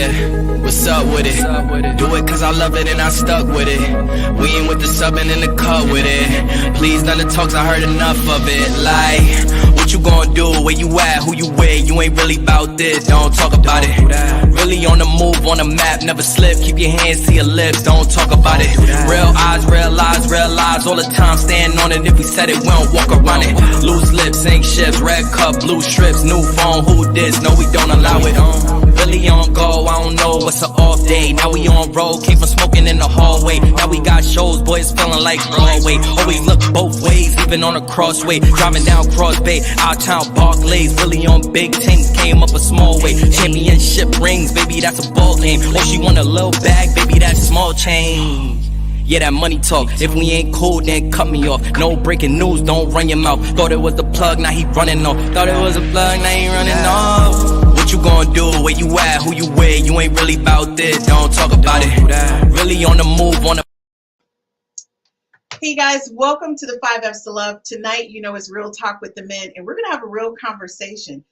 Yeah, what's up with it? Do it cause I love it and I stuck with it. We ain't with the subbing in the cut with it. Please, none of the talks, I heard enough of it. Like, what you gonna do? Where you at? Who you with? You ain't really about this, don't talk about it. Really on the move, on the map, never slip. Keep your hands to your lips, don't talk about it. Real eyes, real lies all the time. Stand on it, if we said it, we don't walk around it. Loose lips, sink ships, red cup, blue strips, new phone, who this? No, we don't allow it. Really on go, I don't know what's an off day. Now we on road, came from smoking in the hallway. Now we got shows, boys feeling like Broadway. Always look both ways, even on a crossway. Driving down Cross Bay, out town Barclays. Really on big things, came up a small way. Championship rings, baby, that's a ball game. Oh, she want a little bag, baby, that's small change. Yeah, that money talk. If we ain't cool, then cut me off. No breaking news, don't run your mouth. Thought it was the plug, now he running off. Thought it was a plug, now he running off. What you gonna do? Where you at? Who you with? You ain't really about this, don't talk about it. Really on the move, on the... Hey guys, welcome to the 5 F's to Love. Tonight, is Real Talk with the Men, and we're going to have a real conversation.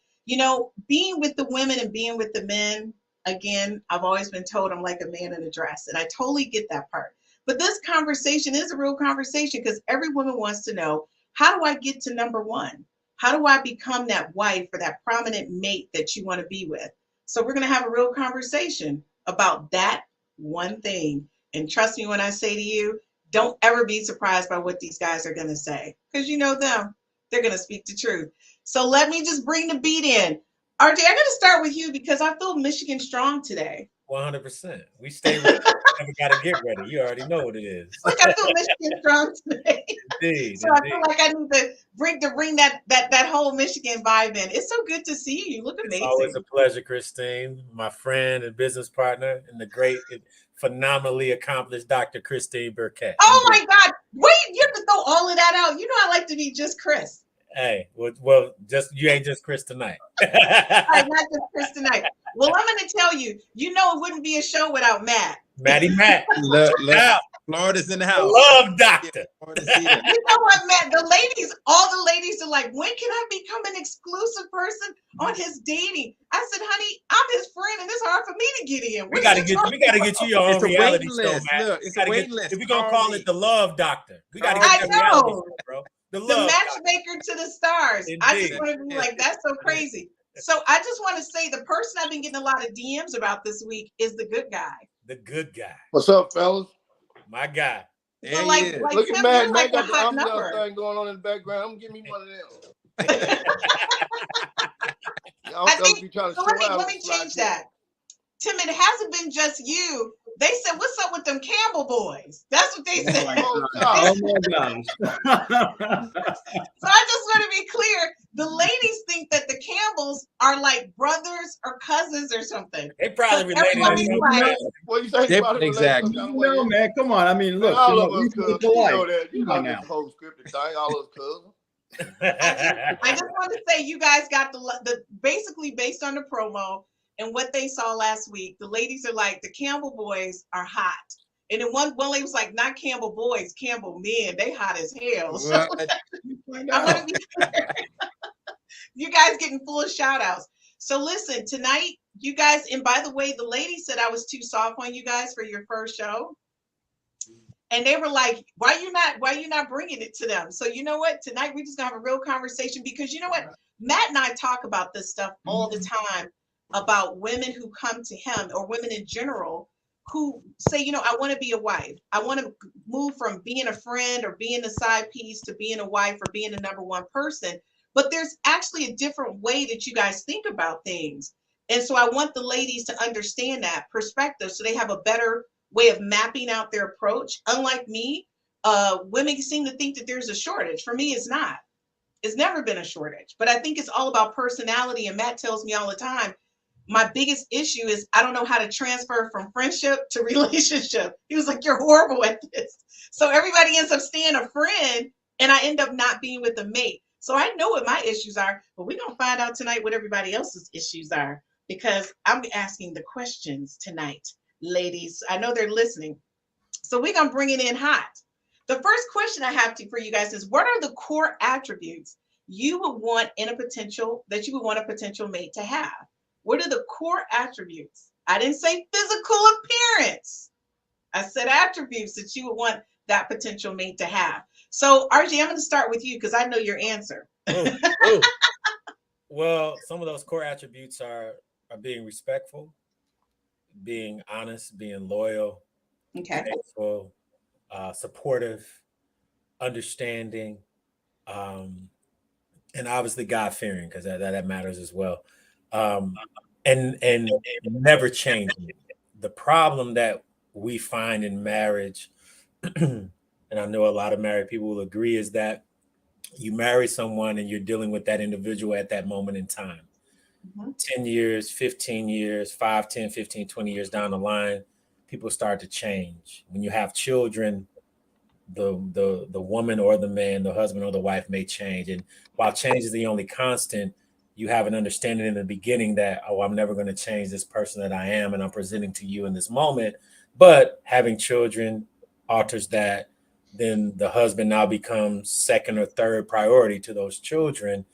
Being with the women and being with the men, again, I've always been told I'm like a man in a dress, and I totally get that part. But this conversation is a real conversation because every woman wants to know, how do I get to number one? How do I become that wife or that prominent mate that you want to be with? So we're going to have a real conversation about that one thing. And trust me when I say to you, don't ever be surprised by what these guys are going to say, because you know them. They're going to speak the truth. So let me just bring the beat in. RJ, I'm going to start with you because I feel Michigan strong today. 100%. We stay ready. Never got to get ready. You already know what it is. Look, I feel Michigan strong today. Indeed. So I feel like I need to bring that whole Michigan vibe in. It's so good to see you. You look amazing. It's always a pleasure, Christine, my friend and business partner, and the great, phenomenally accomplished Dr. Christine Burkette. Oh my God! Wait, you have to throw all of that out. I like to be just Chris. Hey, well, just you ain't just Chris tonight. All right, not just Chris tonight. Well, I'm going to tell you, it wouldn't be a show without Matt. Matt. Florida's in the house. Love doctor. You know what, Matt? All the ladies are like, when can I become an exclusive person on his dating? I said, honey, I'm his friend, and it's hard for me to get in. We gotta get you your own reality show, Matt. Look, it's a waiting list. If we're gonna call it the Love Doctor, we gotta I get know. reality show, bro. The matchmaker to the stars. Indeed. I just want to be like, that's so crazy. So I just want to say the person I've been getting a lot of DMs about this week is the good guy. The good guy. What's up, fellas? My guy. So like look at Tim, Matt. like Matt got a the hot umbrella number. thing going on in the background. I'm gonna give me one of them. Let me change that. Tim, it hasn't been just you. They said, "What's up with them Campbell boys?" That's what they said. Oh my gosh. So I just want to be clear. The ladies think that the Campbells are like brothers or cousins or something. They probably related. What you say about it? Exactly. No, man, come on. I mean, look. All of us cousins. You polite. know that. You know now. this whole scripted thing. All of us cousins. I just want to say you guys got the basically based on the promo and what they saw last week. The ladies are like, the Campbell boys are hot. And then one lady was like, not Campbell boys, Campbell men. They hot as hell. So I want to be clear. You guys getting full of shout outs. So listen, tonight, you guys, and by the way, the lady said I was too soft on you guys for your first show. And they were like, why you not bringing it to them? So you know what? Tonight, we're just going to have a real conversation because you know what? Matt and I talk about this stuff all the time about women who come to him or women in general who say, I want to be a wife. I want to move from being a friend or being a side piece to being a wife or being the number one person. But there's actually a different way that you guys think about things. And so I want the ladies to understand that perspective so they have a better way of mapping out their approach. Unlike me, women seem to think that there's a shortage. For me, it's not. It's never been a shortage. But I think it's all about personality. And Matt tells me all the time, my biggest issue is I don't know how to transfer from friendship to relationship. He was like, you're horrible at this. So everybody ends up staying a friend and I end up not being with a mate. So I know what my issues are, but we're going to find out tonight what everybody else's issues are because I'm asking the questions tonight, ladies. I know they're listening. So we're going to bring it in hot. The first question I have for you guys is, what are the core attributes you would want a potential mate to have? What are the core attributes I didn't say physical appearance. I said attributes that you would want that potential mate to have. So, RJ, I'm going to start with you because I know your answer. Ooh. Well, some of those core attributes are being respectful, being honest, being loyal, faithful, supportive, understanding, and obviously God-fearing, because that matters as well. And never changing. The problem that we find in marriage, and I know a lot of married people will agree, is that you marry someone and you're dealing with that individual at that moment in time. 10 years, 15 years, 5, 10, 15, 20 years down the line, people start to change. When you have children, the woman or the man, the husband or the wife may change. And while change is the only constant, you have an understanding in the beginning that, oh, I'm never going to change this person that I am and I'm presenting to you in this moment. But having children alters that. Then the husband now becomes second or third priority to those children,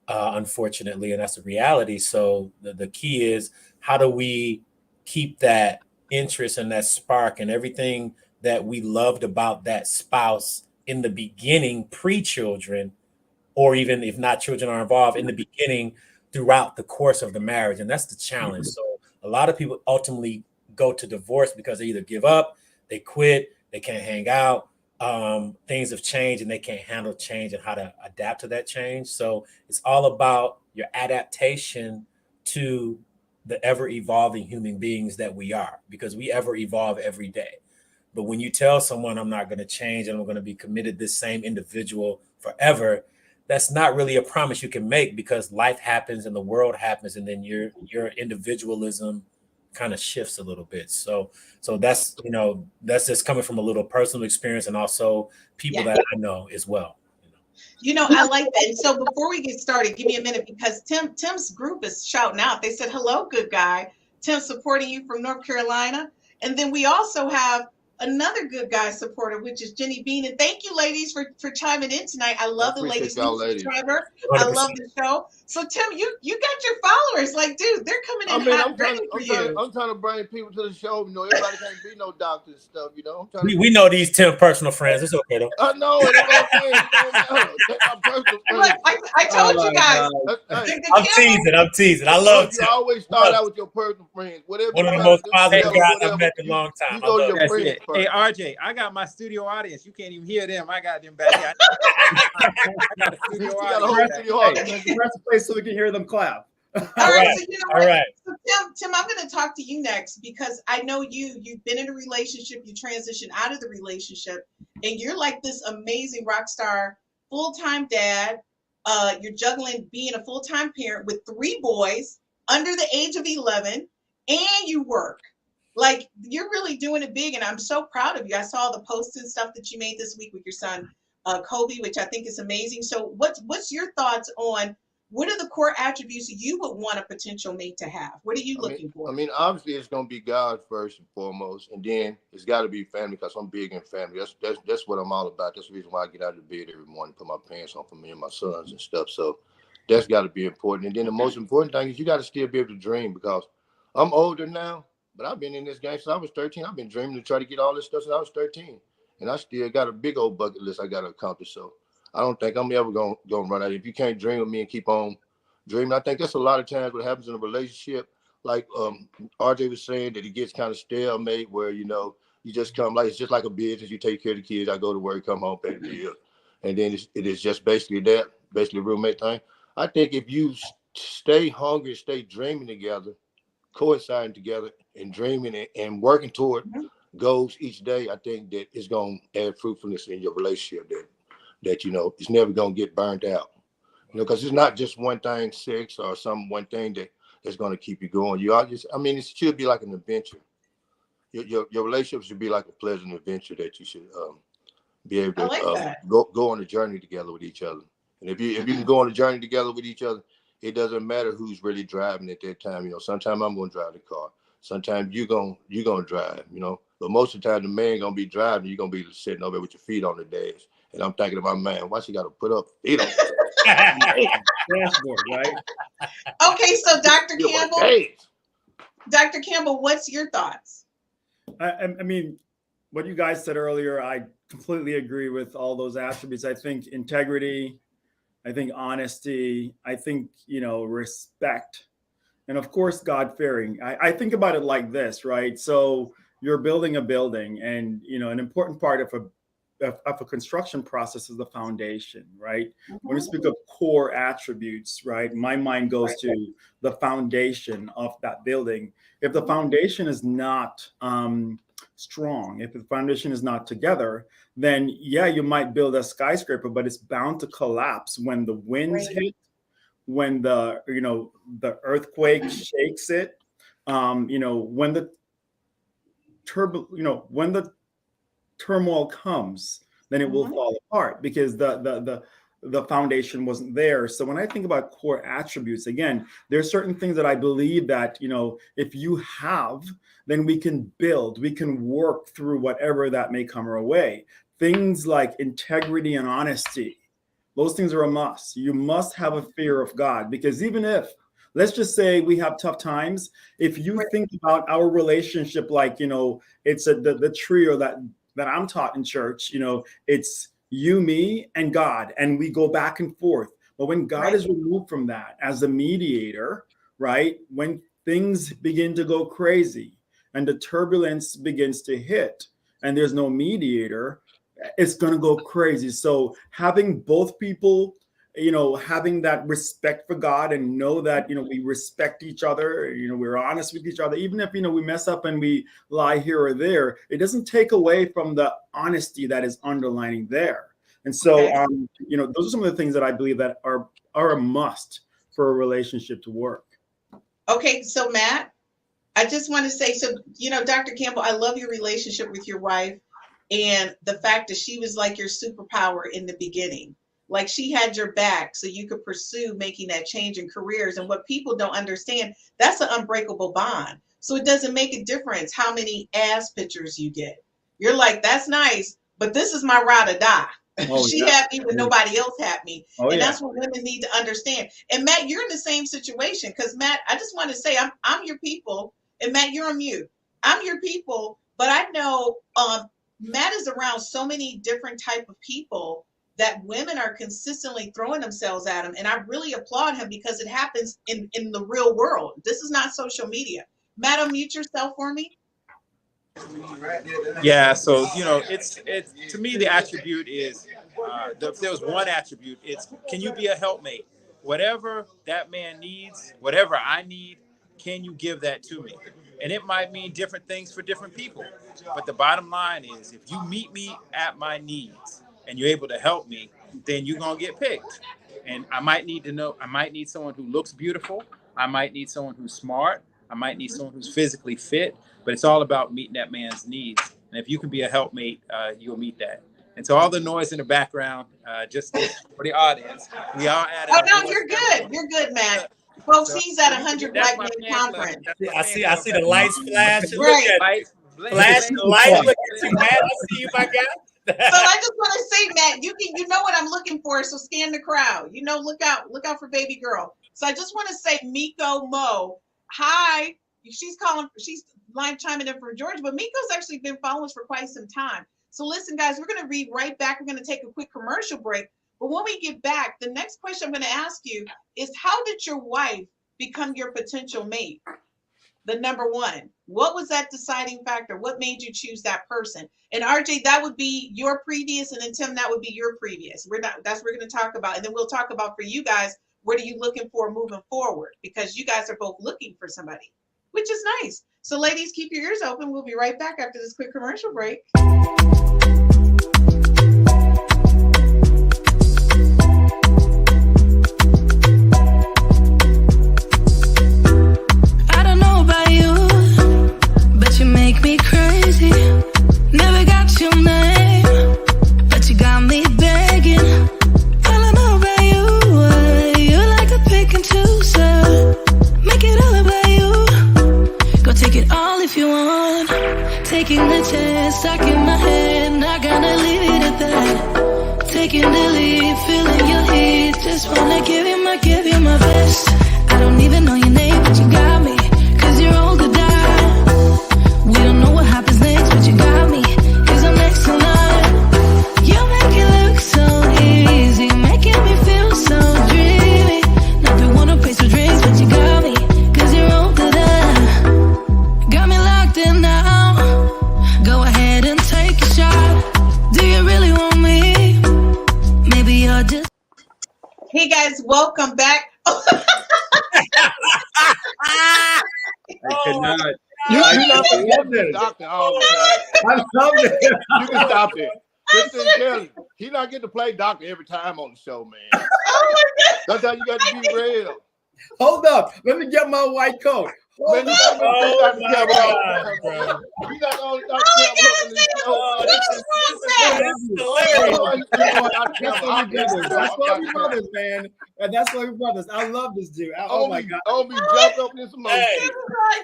unfortunately, and that's the reality. So the key is, how do we keep that interest and that spark and everything that we loved about that spouse in the beginning, pre-children, or even if not children are involved, in the beginning throughout the course of the marriage? And that's the challenge. So a lot of people ultimately go to divorce because they either give up, they quit, they can't hang out. Things have changed and they can't handle change and how to adapt to that change. So it's all about your adaptation to the ever evolving human beings that we are, because we ever evolve every day. But when you tell someone, I'm not going to change and I'm going to be committed to this same individual forever, that's not really a promise you can make, because life happens and the world happens, and then your individualism kind of shifts a little bit. So that's, that's just coming from a little personal experience and also people that I know as well. I like that. And so before we get started, give me a minute, because Tim's group is shouting out. They said, hello, good guy. Tim supporting you from North Carolina. And then we also have another good guy supporter, which is Jenny Bean. And thank you, ladies, for chiming in tonight. I love the ladies. Trevor, I love the show. So Tim, you got your followers. Like, dude, they're coming in hot I'm trying to bring people to the show. Everybody can't be no doctor and stuff. We know these Tim personal friends. It's okay though. I know it. I'm personal friends. I told you guys. I'm teasing. I love you. Always start out with your personal friends. Whatever. One of the most positive guys I've met in a long time. You go to your friends. Hey, RJ, I got my studio audience. You can't even hear them. I got them back here. I got a studio audience. Press play so we can hear them clap. All right. So All right. So Tim, I'm going to talk to you next, because I know you've been in a relationship, you transitioned out of the relationship, and you're like this amazing rock star, full-time dad. You're juggling being a full-time parent with 3 boys under the age of 11, and you work. Like, you're really doing it big, and I'm so proud of you. I saw the posts and stuff that you made this week with your son, Kobe, which I think is amazing. So what's your thoughts on what are the core attributes you would want a potential mate to have? What are you looking for? Obviously, it's going to be God first and foremost, and then it's got to be family, because I'm big in family. That's what I'm all about. That's the reason why I get out of bed every morning, put my pants on for me and my sons and stuff. So that's got to be important. And then the most important thing is you got to still be able to dream, because I'm older now, but I've been in this game since I was 13. I've been dreaming to try to get all this stuff since I was 13. And I still got a big old bucket list I got to accomplish. So I don't think I'm ever going to run out. If you can't dream with me and keep on dreaming, I think that's a lot of times what happens in a relationship. Like RJ was saying, that it gets kind of stalemate where, you just come, like, it's just like a business. You take care of the kids. I go to work, come home, pay the bill. And then it is just basically that, basically a roommate thing. I think if you stay hungry, stay dreaming together, coinciding together and dreaming and working toward goals each day, I think that it's going to add fruitfulness in your relationship that it's never going to get burnt out. Because it's not just one thing, sex or one thing that's going to keep you going. It should be like an adventure. Your relationship should be like a pleasant adventure that you should be able to go on a journey together with each other. And if you can go on a journey together with each other, it doesn't matter who's really driving at that time. Sometimes I'm going to drive the car. Sometimes you're going to drive, But most of the time, the man going to be driving. You're going to be sitting over there with your feet on the dash. And I'm thinking about, man, why she got to put up feet on Dashboard, right? Okay, so Dr. Campbell, Dr. Campbell, what's your thoughts? I mean, what you guys said earlier, I completely agree with all those attributes. I think integrity, I think honesty, I think, respect, and of course, God-fearing. I think about it like this, right? So you're building a building, and, an important part of a construction process is the foundation, right? When we speak of core attributes, right, my mind goes to the foundation of that building. If the foundation is not strong, if the foundation is not together, then you might build a skyscraper, but it's bound to collapse when the winds hit, when the earthquake shakes it, when the when the turmoil comes, then it will fall apart because the foundation wasn't there. So when I think about core attributes, again, there are certain things that I believe that, if you have, then we can build, we can work through whatever that may come our way. Things like integrity and honesty, those things are a must. You must have a fear of God, because even if, let's just say we have tough times, if you think about our relationship like, it's the trio that I'm taught in church, it's you, me, and God, and we go back and forth. But when God is removed from that as a mediator, right, when things begin to go crazy and the turbulence begins to hit and there's no mediator, it's going to go crazy. So having both people, having that respect for God and know that, we respect each other, we're honest with each other, even if, we mess up and we lie here or there, it doesn't take away from the honesty that is underlining there. And so, those are some of the things that I believe that are a must for a relationship to work. Okay. So Matt, I just want to say, Dr. Campbell, I love your relationship with your wife and the fact that she was like your superpower in the beginning. Like she had your back so you could pursue making that change in careers. And what people don't understand, that's an unbreakable bond. So it doesn't make a difference how many ass pictures you get. You're like, that's nice, but this is my ride or die. She had me when nobody else had me. That's what women need to understand. And Matt, you're in the same situation, because Matt, I just want to say I'm your people, and Matt, you're on mute. I'm your people, but I know Matt is around so many different type of people that women are consistently throwing themselves at him. And I really applaud him, because it happens in the real world. This is not social media. Matt, unmute yourself for me. Yeah, so it's to me, the attribute is if there was one attribute, it's, can you be a helpmate? Whatever that man needs, whatever I need, can you give that to me? And it might mean different things for different people, but the bottom line is, if you meet me at my needs and you're able to help me, then you're gonna get picked. And I might need someone who looks beautiful, I might need someone who's smart, I might need someone who's physically fit, but it's all about meeting that man's needs. And if you can be a helpmate, you'll meet that. And so all the noise in the background, just for the audience, we all added. Oh no, you're good. You're good, Matt. Folks, he's at 100 Black Men Conference. I see the lights flash. Right. Look at it. Flash the light. Look at you, Matt. I see you, my guy. So I just want to say, Matt, you know what I'm looking for. So scan the crowd. Look out for baby girl. So I just want to say, Miko Mo, hi. She's live chiming in from Georgia, but Miko's actually been following us for quite some time. So listen, guys, we're going to be right back. We're going to take a quick commercial break. But when we get back, the next question I'm going to ask you is, how did your wife become your potential mate? The number one. What was that deciding factor? What made you choose that person? And RJ, that would be your previous, and then Tim, that would be your previous. That's what we're going to talk about. And then we'll talk about, for you guys, what are you looking for moving forward? Because you guys are both looking for somebody, which is nice. So ladies, keep your ears open. We'll be right back after this quick commercial break. Taking the chance, stuck in my head, not gonna leave it at that. Taking the lead, feeling your heat, just wanna give you my best. I don't even know your name, but you got me, 'cause you're older. welcome back. I cannot. You're I not love supposed to be this. doctor all the time. I love it. You can stop it. Christine Kelly, he not get to play doctor every time on the show, man. Oh my God. Sometimes you got to be real. Hold up. Let me get my white coat. Man, you Hold got up. to Dr. Campbell all the time, bro. You got the only Dr. Campbell on the show. That's why we brothers. That's why we brothers, man. And that's why we brothers. I love this dude. Oh my God. I'll be jumping up in some emotion.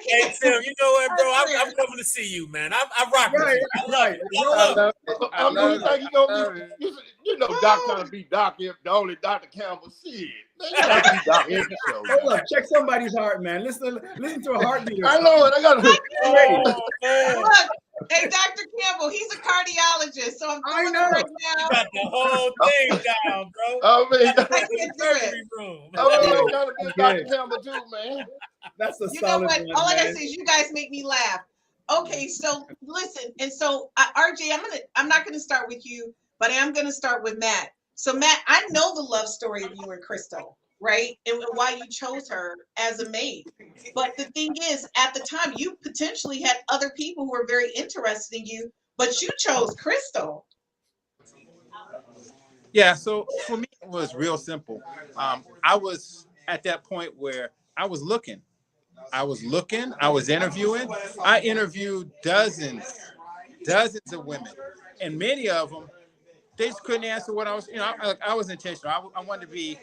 Hey Tim, you know what, bro? I'm coming to see you, man. I rock with you. I love it. I love it. I mean, you think you know, Doc trying to be Doc if the only Dr. Campbell see it. Man, you gotta be Doc every show. Hold up. Check somebody's heart, man. Listen to a heartbeat. I know it. I got to. Oh, man. Look, hey, Dr. Campbell, he's a cardiologist, so I'm I doing know. it right You now. got the whole thing down, bro. I mean, I can't do it. Surgery room. I'm trying to be Dr. Campbell too, man. That's a You know solid what? one, All I gotta man. say is you guys make me laugh. Okay, so listen, and so RJ, I'm not gonna start with you, but I am gonna start with Matt. So Matt, I know the love story of you and Crystal, right? And why you chose her as a mate. But the thing is, at the time, you potentially had other people who were very interested in you, but you chose Crystal. Yeah, so for me, it was real simple. I was at that point where I was looking. I was interviewing. I interviewed dozens of women, and many of them, they just couldn't answer what I was, I was intentional. I wanted to be,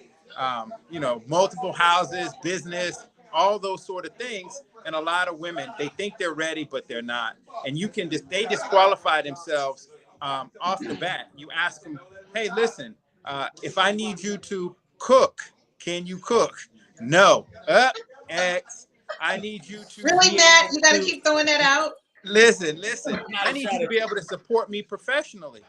multiple houses, business, all those sort of things. And a lot of women, they think they're ready, but they're not. And they disqualify themselves off the bat. You ask them, hey, listen, if I need you to cook, can you cook? No. X. I need you to Really, Matt? You gotta keep throwing that out. Listen. I need you to be able to support me professionally.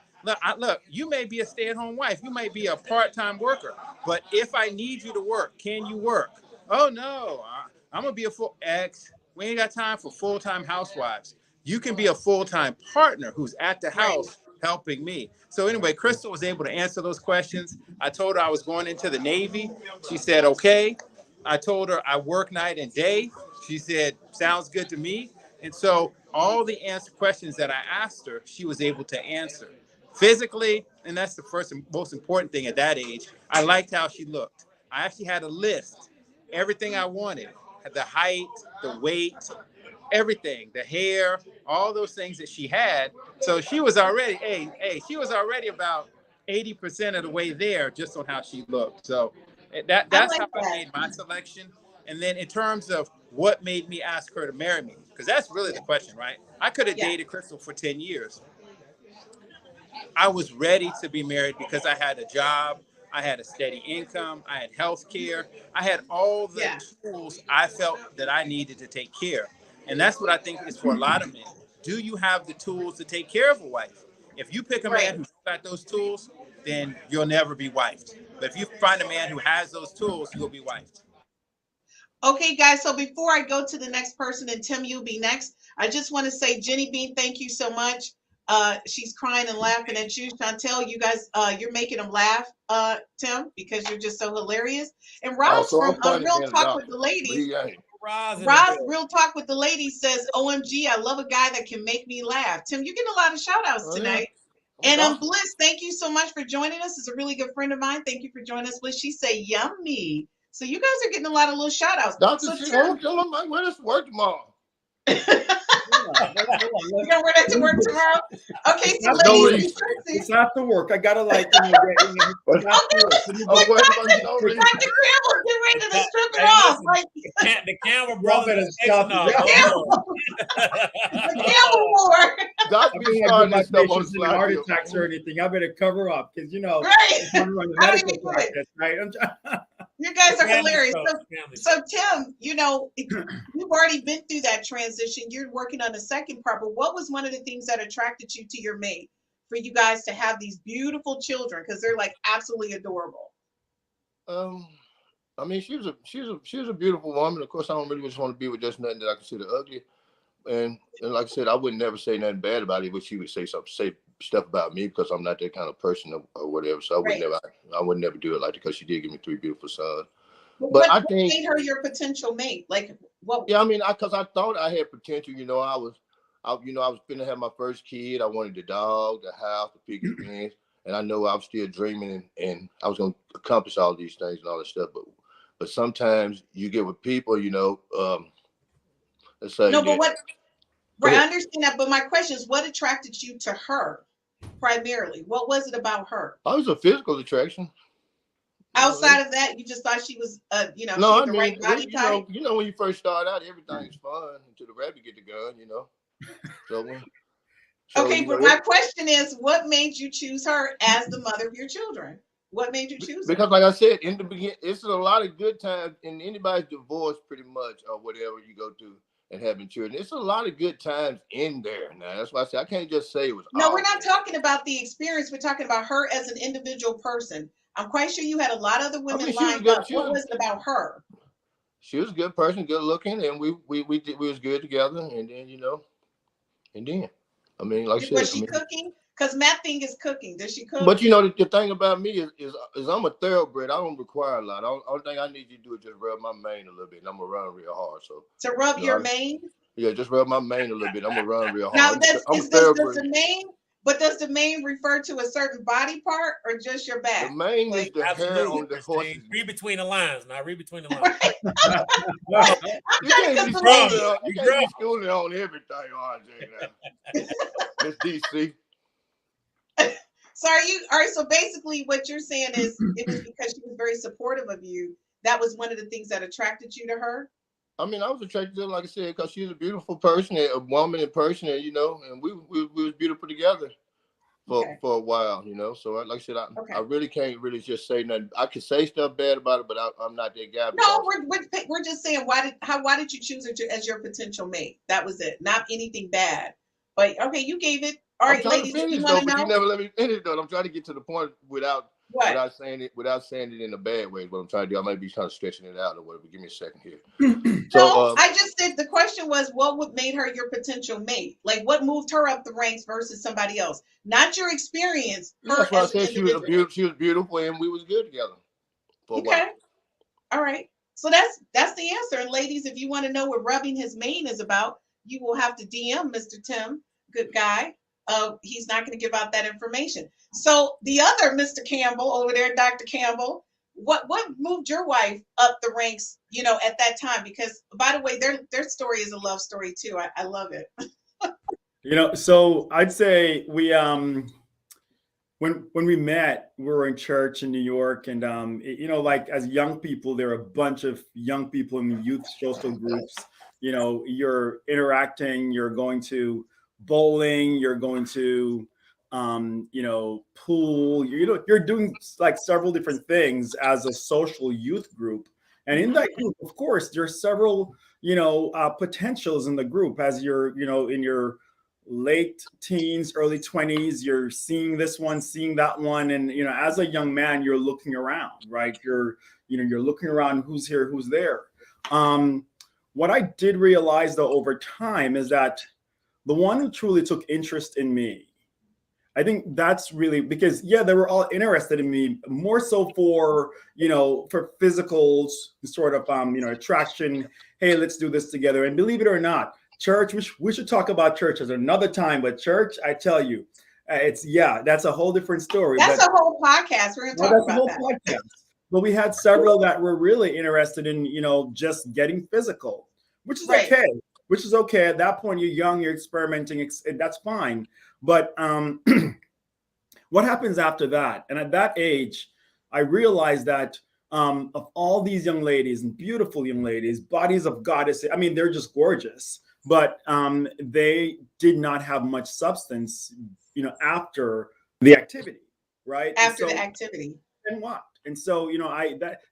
Look, you may be a stay-at-home wife. You may be a part-time worker. But if I need you to work, can you work? Oh, no. I'm going to be a full X. We ain't got time for full-time housewives. You can be a full-time partner who's at the house helping me. So anyway, Crystal was able to answer those questions. I told her I was going into the Navy. She said, okay. I told her I work night and day. She said, sounds good to me. And so all the questions that I asked her, she was able to answer. Physically, and that's the first and most important thing at that age, I liked how she looked. I actually had a list, everything I wanted, the height, the weight, everything, the hair, all those things that she had. So she was already, she was already about 80% of the way there just on how she looked. So that's how I made my selection. And then in terms of what made me ask her to marry me, because that's really the question, right? I could have dated Crystal for 10 years. I was ready to be married because I had a job, I had a steady income, I had health care, I had all the tools I felt that I needed to take care. And that's what I think is for a lot of men. Do you have the tools to take care of a wife? If you pick a man who's got those tools, then you'll never be wifed. But if you find a man who has those tools, you'll be wifed. Okay, guys, so before I go to the next person, and Tim, you'll be next, I just want to say, Jenny Bean, thank you so much. She's crying and laughing at you. Chantel, you guys, you're making them laugh, Tim, because you're just so hilarious. And Ross from Real Talk with the Ladies, Ross, Real Talk with the Ladies says, OMG, I love a guy that can make me laugh. Tim, you're getting a lot of shout outs tonight. And Bliss, thank you so much for joining us. It's a really good friend of mine. Thank you for joining us, Bliss. She said, yummy. So you guys are getting a lot of little shout outs. Dr. Tim, tell him where this work tomorrow. You're gonna wear that to work tomorrow? Okay, so ladies, it's after work. I gotta like. Dr. Campbell, get ready to strip it off. Like the Campbell brothers. The Campbell War. Heart attacks or anything. I better cover up because You guys are hilarious. So Tim, you've already been through that transition. You're working on the second part, but what was one of the things that attracted you to your mate for you guys to have these beautiful children? Because they're like absolutely adorable. I mean, she was a beautiful woman. Of course, I don't really just want to be with just nothing that I consider ugly. And like I said, I would never say nothing bad about it, but she would say stuff about me because I'm not that kind of person or whatever. So I would never do it like that because she did give me 3 beautiful sons. But what made her your potential mate? Like what? Yeah, I mean, because I thought I had potential. You know, I was finna have my first kid. I wanted the dog, the house, the picket fence, and I know I was still dreaming and I was gonna accomplish all these things and all that stuff. But sometimes you get with people, you know. Let's say no, but what? Right, I understand that. But my question is, what attracted you to her primarily? What was it about her? I was a physical attraction. Outside of that, you just thought she was, you know, no, she had the right body type? You know, when you first start out, everything's fun until the rabbit get the gun, you know. So okay, but my question is, what made you choose her as the mother of your children? What made you choose her? Because like I said, in the beginning, it's a lot of good times in anybody's divorce pretty much or whatever you go through and having children. It's a lot of good times in there. Now, that's why I say I can't just say it was No, we're not talking about the experience. We're talking about her as an individual person. I'm quite sure you had a lot of other women lined up. What was it about her? She was a good person, good looking, and we was good together. And then, you know, I mean, like I said, was she cooking? Because Matt thing is cooking. Does she cook? But you know, the thing about me is I'm a thoroughbred. I don't require a lot. Only thing I need you to do is just rub my mane a little bit, and I'm gonna run real hard. So to rub your mane? Yeah, just rub my mane a little bit. I'm gonna run real hard. Now, does the mane refer to a certain body part or just your back? The mane is the hair on the horse. Read between the lines. Now read between the lines. You can't be schooling on everything, RJ. It's DC. So all right, so basically what you're saying is it was because she was very supportive of you. That was one of the things that attracted you to her? I mean, I was attracted to her, like I said, because she's a beautiful person, a woman in person, and, you know, and we was beautiful together for a while, you know. So, like I said, I really can't really just say nothing. I could say stuff bad about it, but I'm not that guy. No, we're just saying why did you choose her as your potential mate? That was it, not anything bad. But okay, you gave it. All right, ladies, you want to know? You never let me finish though. I'm trying to get to the point without saying it in a bad way. What I'm trying to do, I might be kind of stretching it out or whatever. Give me a second here. I just said the question was what made her your potential mate? Like what moved her up the ranks versus somebody else? Not your experience. That's why I said she was beautiful and we was good together for a while. All right. So that's the answer. And ladies, if you want to know what rubbing his mane is about, you will have to DM Mr. Tim, Good Guy. He's not going to give out that information. So the other Mr. Campbell over there, Dr. Campbell, what moved your wife up the ranks, you know, at that time? Because by the way, their story is a love story too. I love it. You know, so I'd say we when we met, we were in church in New York, and you know, like as young people, there are a bunch of young people in the youth social groups. You know, you're interacting, you're going to bowling, you're going to you know, pool, you're doing like several different things as a social youth group. And in that group, of course, there's several, you know, potentials in the group. As you're, you know, in your late teens, early 20s, you're seeing this one, seeing that one. And, you know, as a young man, you're looking around, right? You're looking around, who's here, who's there. What I did realize though over time is that the one who truly took interest in me, I think that's really because, yeah, they were all interested in me more so for, you know, for physical sort of, you know, attraction. Hey, let's do this together. And believe it or not, church, we should talk about church at another time. But church, I tell you, that's a whole different story. That's a whole podcast. We're going to talk about that. Podcast. But we had several that were really interested in, you know, just getting physical, which is okay. Which is okay. At that point, you're young, you're experimenting. That's fine. But what happens after that? And at that age, I realized that of all these young ladies and beautiful young ladies, bodies of goddesses, I mean, they're just gorgeous, but they did not have much substance, you know, after the activity, right? After the activity. And what? And so, you know,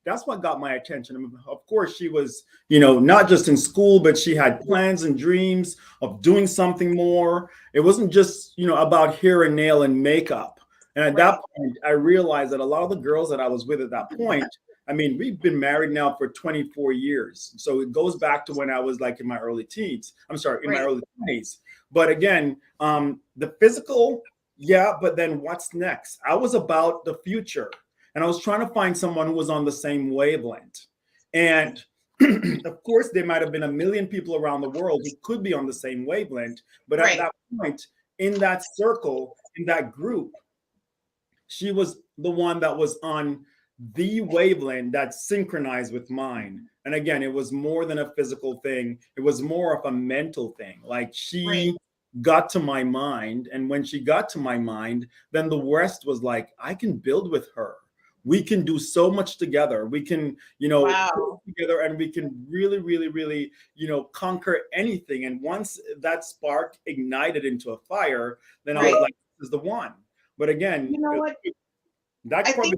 that's what got my attention. I mean, of course, she was, you know, not just in school, but she had plans and dreams of doing something more. It wasn't just, you know, about hair and nail and makeup. And at that point, I realized that a lot of the girls that I was with at that point, I mean, we've been married now for 24 years. So it goes back to when I was like in my early teens. I'm sorry, in my early 20s. But again, the physical Yeah, but then what's next? I was about the future, and I was trying to find someone who was on the same wavelength. And of course, there might have been a million people around the world who could be on the same wavelength. But at that point, in that circle, in that group, she was the one that was on the wavelength that synchronized with mine. And again, it was more than a physical thing. It was more of a mental thing. Like she got to my mind. And when she got to my mind, then the rest was like, I can build with her. We can do so much together. We can, work together, and we can really, really, really, conquer anything. And once that spark ignited into a fire, then I was like, this is the one. But again, you know what? I think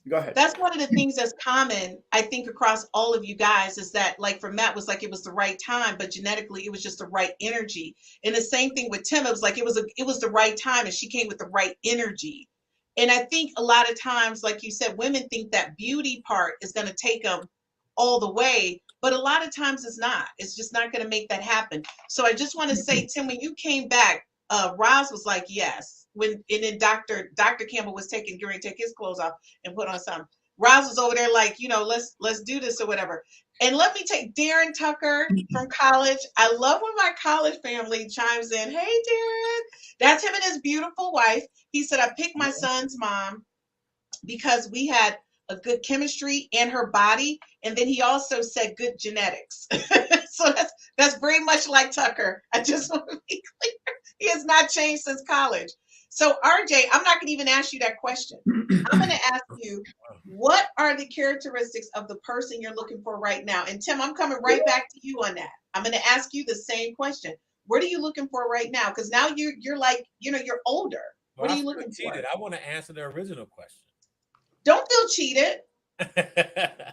go ahead. That's one of the things that's common, I think, across all of you guys, is that, like, for Matt was like, it was the right time, but genetically it was just the right energy. And the same thing with Tim, it was like it was the right time, and she came with the right energy. And I think a lot of times, like you said, women think that beauty part is going to take them all the way, but a lot of times it's not. It's just not going to make that happen. So I just want to say, Tim, when you came back, Roz was like, yes. And then Dr. Campbell was getting ready to take his clothes off and put on something. Roz was over there like, let's do this or whatever. And let me take Darren Tucker from college. I love when my college family chimes in. Hey, Darren. That's him and his beautiful wife. He said, I picked my son's mom because we had a good chemistry in her body. And then he also said good genetics. So that's very much like Tucker. I just want to be clear. He has not changed since college. So RJ, I'm not going to even ask you that question. I'm going to ask you, what are the characteristics of the person you're looking for right now? And Tim, I'm coming right back to you on that. I'm going to ask you the same question. What are you looking for right now? Because now you're like, you're older. What are you looking for? I want to answer the original question. Don't feel cheated.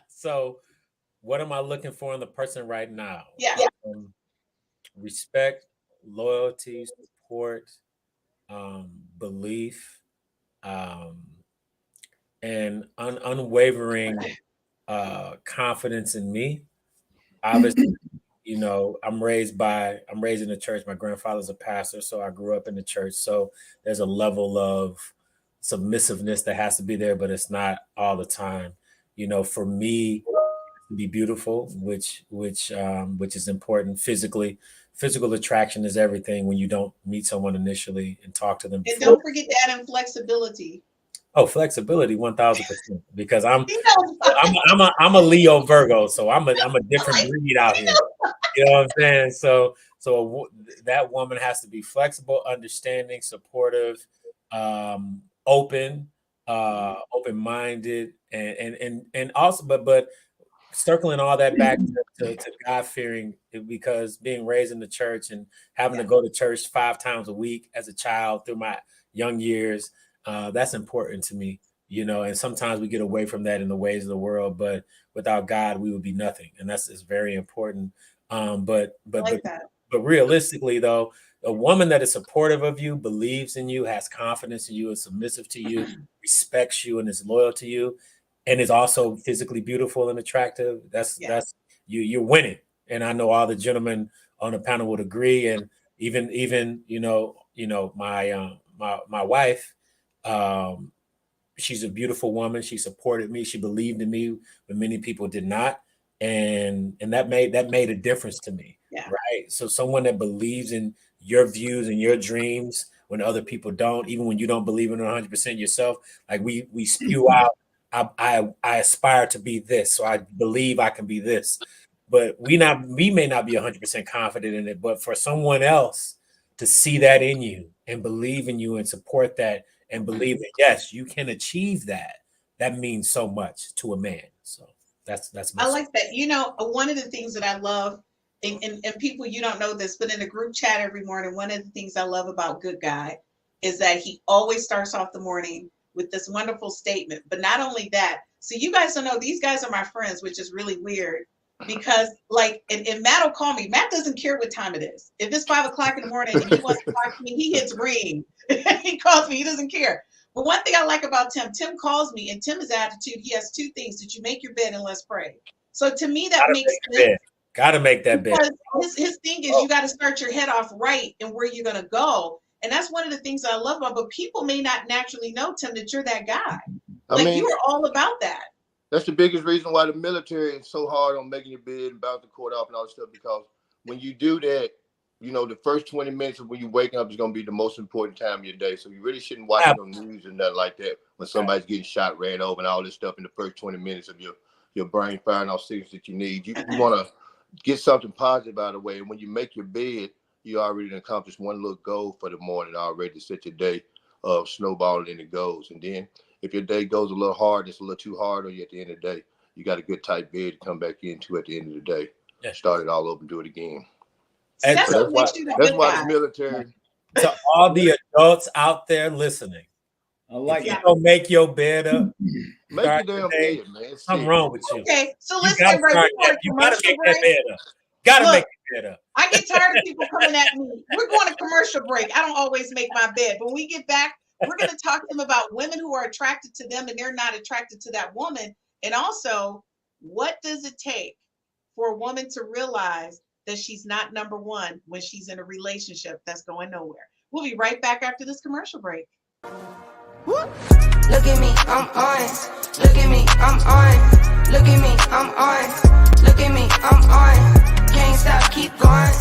So what am I looking for in the person right now? Yeah. Respect, loyalty, support, belief, and unwavering confidence in me. Obviously, I'm raised in the church. My grandfather's a pastor, so I grew up in the church. So there's a level of submissiveness that has to be there, but it's not all the time. For me to be beautiful, which is important physically. Physical attraction is everything when you don't meet someone initially and talk to them before. And don't forget to add in flexibility. Oh, flexibility, 1000%. Because I'm a Leo Virgo, so I'm a different breed out here. You know what I'm saying? So that woman has to be flexible, understanding, supportive, open-minded, and also, but circling all that back to God-fearing, because being raised in the church and having to go to church 5 times a week as a child through my young years, that's important to me, and sometimes we get away from that in the ways of the world, but without God, we would be nothing. And is very important. But realistically though, a woman that is supportive of you, believes in you, has confidence in you, is submissive to you, respects you, and is loyal to you, and is also physically beautiful and attractive, that's you're winning. And I know all the gentlemen on the panel would agree. And even my wife, she's a beautiful woman. She supported me. She believed in me when many people did not. And that made a difference to me. Yeah. Right. So someone that believes in your views and your dreams when other people don't, even when you don't believe in it 100% yourself, like we spew out, I aspire to be this, so I believe I can be this. But we may not be 100% confident in it, but for someone else to see that in you and believe in you and support that and believe that, yes, you can achieve that means so much to a man. So that's my I like that. One of the things that I love, and people, you don't know this, but in a group chat every morning, one of the things I love about Good Guy is that he always starts off the morning with this wonderful statement. But not only that, so you guys don't know, these guys are my friends, which is really weird, because and Matt will call me. Matt doesn't care what time it is. If it's 5 o'clock in the morning and he wants to talk to me, he hits ring. He calls me. He doesn't care. But one thing I like about Tim calls me, and Tim's attitude, he has 2 things. Did you make your bed and let's pray? So to me, that makes sense. Gotta make that bed. His thing is you got to start your head off right and where you're going to go. And that's one of the things that I love about, but people may not naturally know, Tim, that you're that guy. I Like, mean, you are all about that. That's the biggest reason why the military is so hard on making your bed and about the court off and all this stuff, because when you do that, you know, the first 20 minutes of when you're waking up is going to be the most important time of your day. So you really shouldn't watch no news and nothing like that when somebody's getting shot, ran over, and all this stuff in the first 20 minutes of your brain firing off signals that you need. You want to get something positive out of the way. And when you make your bed, you already accomplished one little goal for the morning already to set your day snowballing and it goes. And then if your day goes a little hard, it's a little too hard on you at the end of the day, you got a good tight bed to come back into at the end of the day. Yeah. Start it all over and do it again. So that's why the military. To all the adults out there listening, if you don't make your bed up, make your damn bed, man. Something wrong with you. Okay, so listen, everybody, you gotta make that bed up. Gotta make your bed up. I get tired of people coming at me. We're going to commercial break. I don't always make my bed. When we get back, we're going to talk to them about women who are attracted to them and they're not attracted to that woman. And also, what does it take for a woman to realize that she's not number one when she's in a relationship that's going nowhere? We'll be right back after this commercial break. Look at me, I'm on. Look at me, I'm on. Look at me, I'm on. Look at me, I'm on. Can't stop, keep going.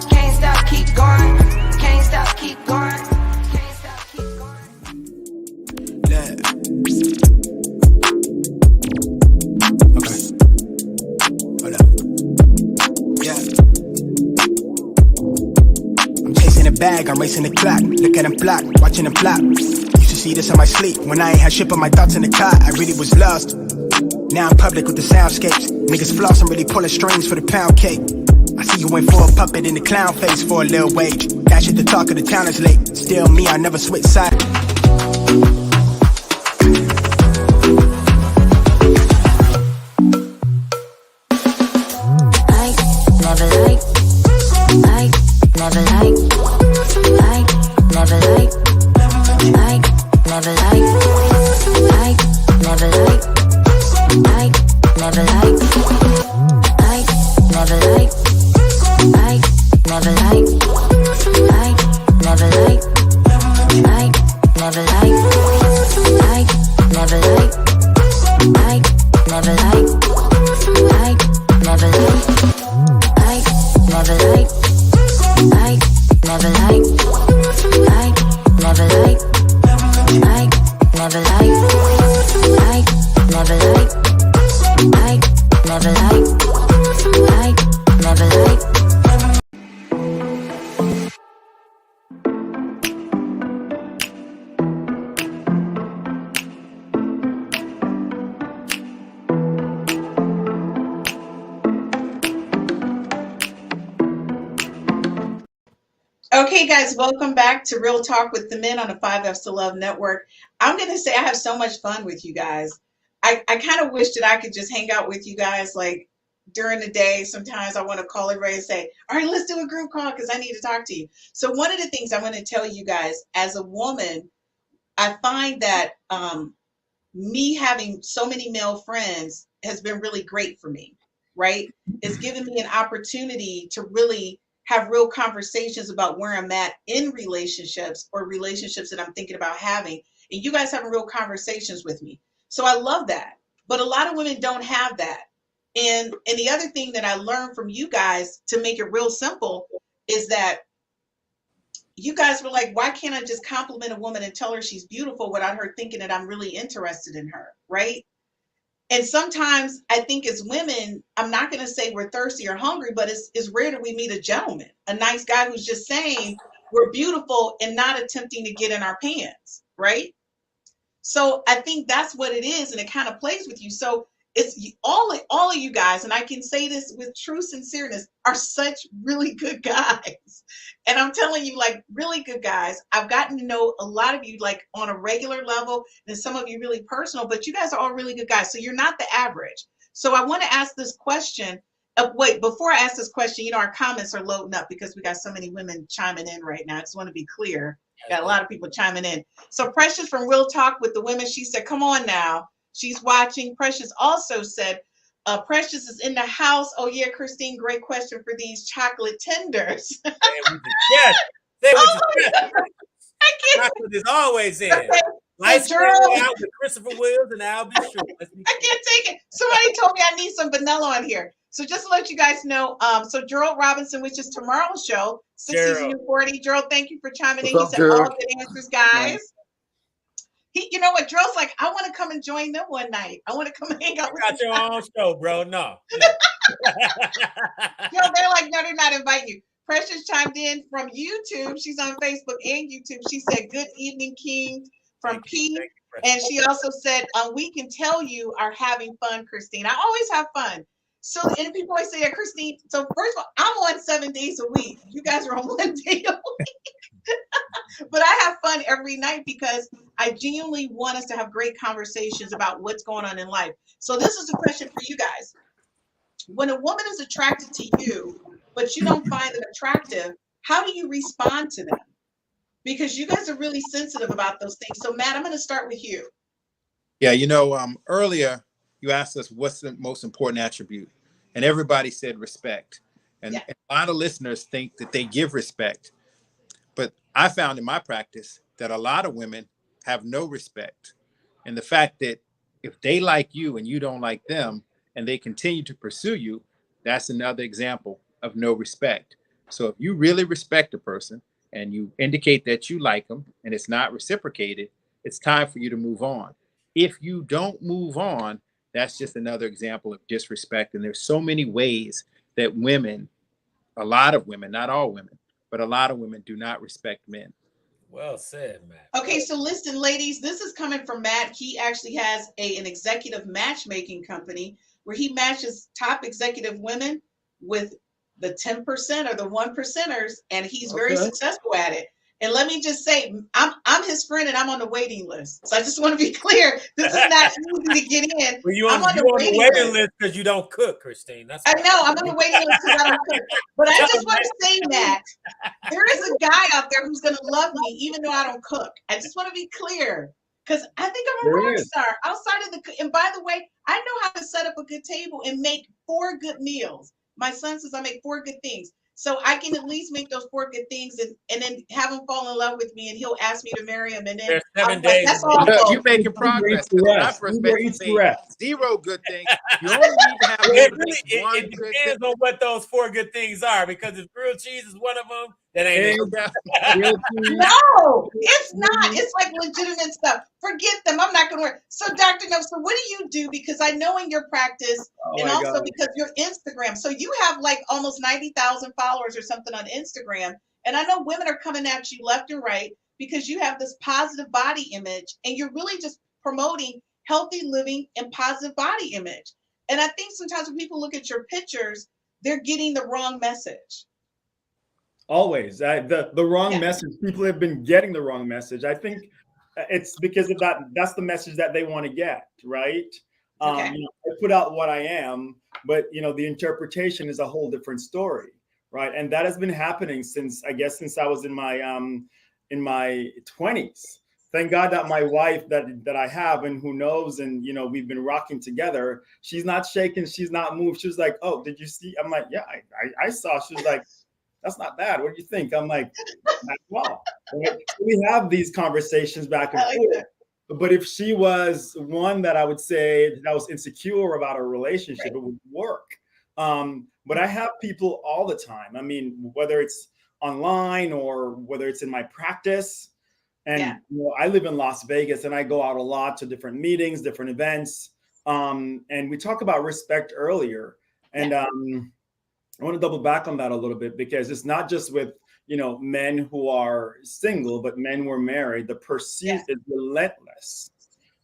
Can't stop, keep going. Can't stop, keep going. Can't stop, keep going. Yeah. Okay. Hold up. Yeah. I'm chasing a bag, I'm racing the clock. Look at them block, watching them flop. Used to see this in my sleep when I ain't had shit but my thoughts in the car. I really was lost. Now I'm public with the soundscapes. Niggas floss, I'm really pulling strings for the pound cake. I see you went for a puppet in the clown face for a little wage. That shit, the talk of the town is late. Still me, I never switch sides. Okay, guys, welcome back to Real Talk with the Men on the 5F's to Love Network. I'm going to say I have so much fun with you guys. I kind of wish that I could just hang out with you guys like during the day. Sometimes I want to call everybody and say, all right, let's do a group call because I need to talk to you. So one of the things I want to tell you guys, as a woman, I find that me having so many male friends has been really great for me, right? It's given me an opportunity to really have real conversations about where I'm at in relationships or relationships that I'm thinking about having. And you guys having real conversations with me. So I love that. But a lot of women don't have that. And the other thing that I learned from you guys, to make it real simple, is that you guys were like, why can't I just compliment a woman and tell her she's beautiful without her thinking that I'm really interested in her, right? And sometimes I think as women, I'm not going to say we're thirsty or hungry, but it's rare that we meet a gentleman, a nice guy who's just saying we're beautiful and not attempting to get in our pants, right? So I think that's what it is, and it kind of plays with you. So it's all of you guys, and I can say this with true sincereness, are such really good guys. And I'm telling you, like, really good guys. I've gotten to know a lot of you like on a regular level, and some of you really personal, but you guys are all really good guys. So you're not the average. So I want to ask this question. Wait, before I ask this question, you know, our comments are loading up because we got so many women chiming in right now. I just want to be clear. Got a lot of people chiming in. So Precious from Real Talk with the Women, she said, come on now. She's watching. Precious also said, Precious is in the house. Oh, yeah, Christine, great question for these chocolate tenders. Yes. Chocolate is always in. Okay, Lights so go Gerald- out with Christopher Wills and I'll be sure. Let's be I can't take it. Somebody told me I need some vanilla on here. So just to let you guys know, so Gerald Robinson, which is tomorrow's show, 60s Gerald. and 40. Gerald, thank you for chiming in. What's He up, said all Gerald? good answers, guys. You know what? Gerald's like, I want to come and join them one night. I want to come hang out You with got them. your own show, bro. No. Yo, they're like, no, they're not inviting you. Precious chimed in from YouTube. She's on Facebook and YouTube. She said, good evening, King, from Thank P. you, And she also said, we can tell you are having fun, Christine. I always have fun. So, and people always say, Christine, so first of all, I'm on 7 days a week. You guys are on 1 day a week. But I have fun every night because I genuinely want us to have great conversations about what's going on in life. So this is a question for you guys. When a woman is attracted to you, but you don't find them attractive, how do you respond to them? Because you guys are really sensitive about those things. So Matt, I'm going to start with you. Yeah, earlier you asked us what's the most important attribute, and everybody said respect. And Yeah. a lot of listeners think that they give respect, but I found in my practice that a lot of women have no respect. And the fact that if they like you and you don't like them, and they continue to pursue you, that's another example of no respect. So if you really respect a person and you indicate that you like them and it's not reciprocated, it's time for you to move on. If you don't move on, that's just another example of disrespect. And there's so many ways that women, a lot of women, not all women, but a lot of women do not respect men. Well said, Matt. Okay, so listen, ladies, this is coming from Matt. He actually has an executive matchmaking company where he matches top executive women with the 10% or the 1%ers, and he's very successful at it. And let me just say, I'm his friend and I'm on the waiting list. So I just want to be clear. This is not easy to get in. Well, I'm on the waiting list because you don't cook, Christine. That's I know, I'm on the waiting list because I don't cook. But I just want to say that there is a guy out there who's going to love me even though I don't cook. I just want to be clear because I think I'm a rock star outside of the. And by the way, I know how to set up a good table and make 4 good meals. My son says I make 4 good things. So I can at least make those 4 good things and then have him fall in love with me and he'll ask me to marry him. And then There's 7 days. that's all. You're making progress. When I first met you, say 0 good things. You only need to have It one good thing. depends on what those 4 good things are, because if grilled cheese is one of them, that ain't it. No, it's not. It's like legitimate stuff. Forget them. I'm not going to worry. So, Dr. No, so what do you do? Because I know in your practice and also because your Instagram. So you have like almost 90,000 followers or something on Instagram. And I know women are coming at you left and right because you have this positive body image and you're really just promoting healthy living and positive body image. And I think sometimes when people look at your pictures, they're getting the wrong message. Always. The wrong message. People have been getting the wrong message. I think it's because of that. That's the message that they want to get, right? Okay. I put out what I am, but the interpretation is a whole different story, right? And that has been happening since I was in my 20s. Thank God that my wife that I have and who knows, and we've been rocking together. She's not shaking. She's not moved. She was like, "Oh, did you see?" I'm like, "Yeah, I saw." She was like, "That's not bad. What do you think?" I'm like, "Wow." We have these conversations back and forth. But if she was one that I would say that was insecure about a relationship, it would work. But I have people all the time. I mean, whether it's online or whether it's in my practice. And I live in Las Vegas and I go out a lot to different meetings, different events. And we talked about respect earlier. And I want to double back on that a little bit because it's not just with, men who are single, but men who are married. The pursuit is relentless.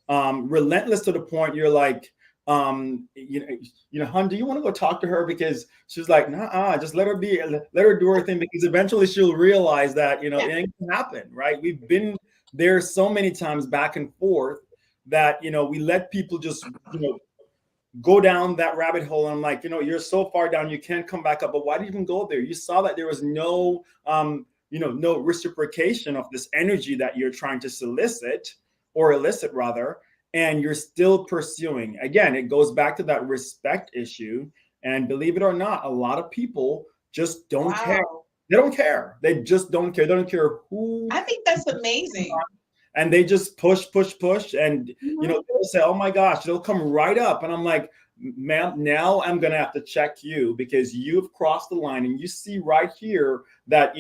Relentless to the point you're like, hun, do you want to go talk to her? Because she's like, nah, just let her do her thing, because eventually she'll realize that, it ain't gonna happen, right? We've been there so many times back and forth that, we let people just, go down that rabbit hole. And I'm like, you're so far down, you can't come back up. But why did you even go there? You saw that there was no, no reciprocation of this energy that you're trying to solicit or elicit rather. And you're still pursuing. Again, it goes back to that respect issue. And believe it or not, a lot of people just don't care. They don't care. They just don't care. They don't care who. I think that's amazing. And they just push. And, they'll say, oh my gosh, they'll come right up. And I'm like, ma'am, now I'm going to have to check you because you've crossed the line. And you see right here that,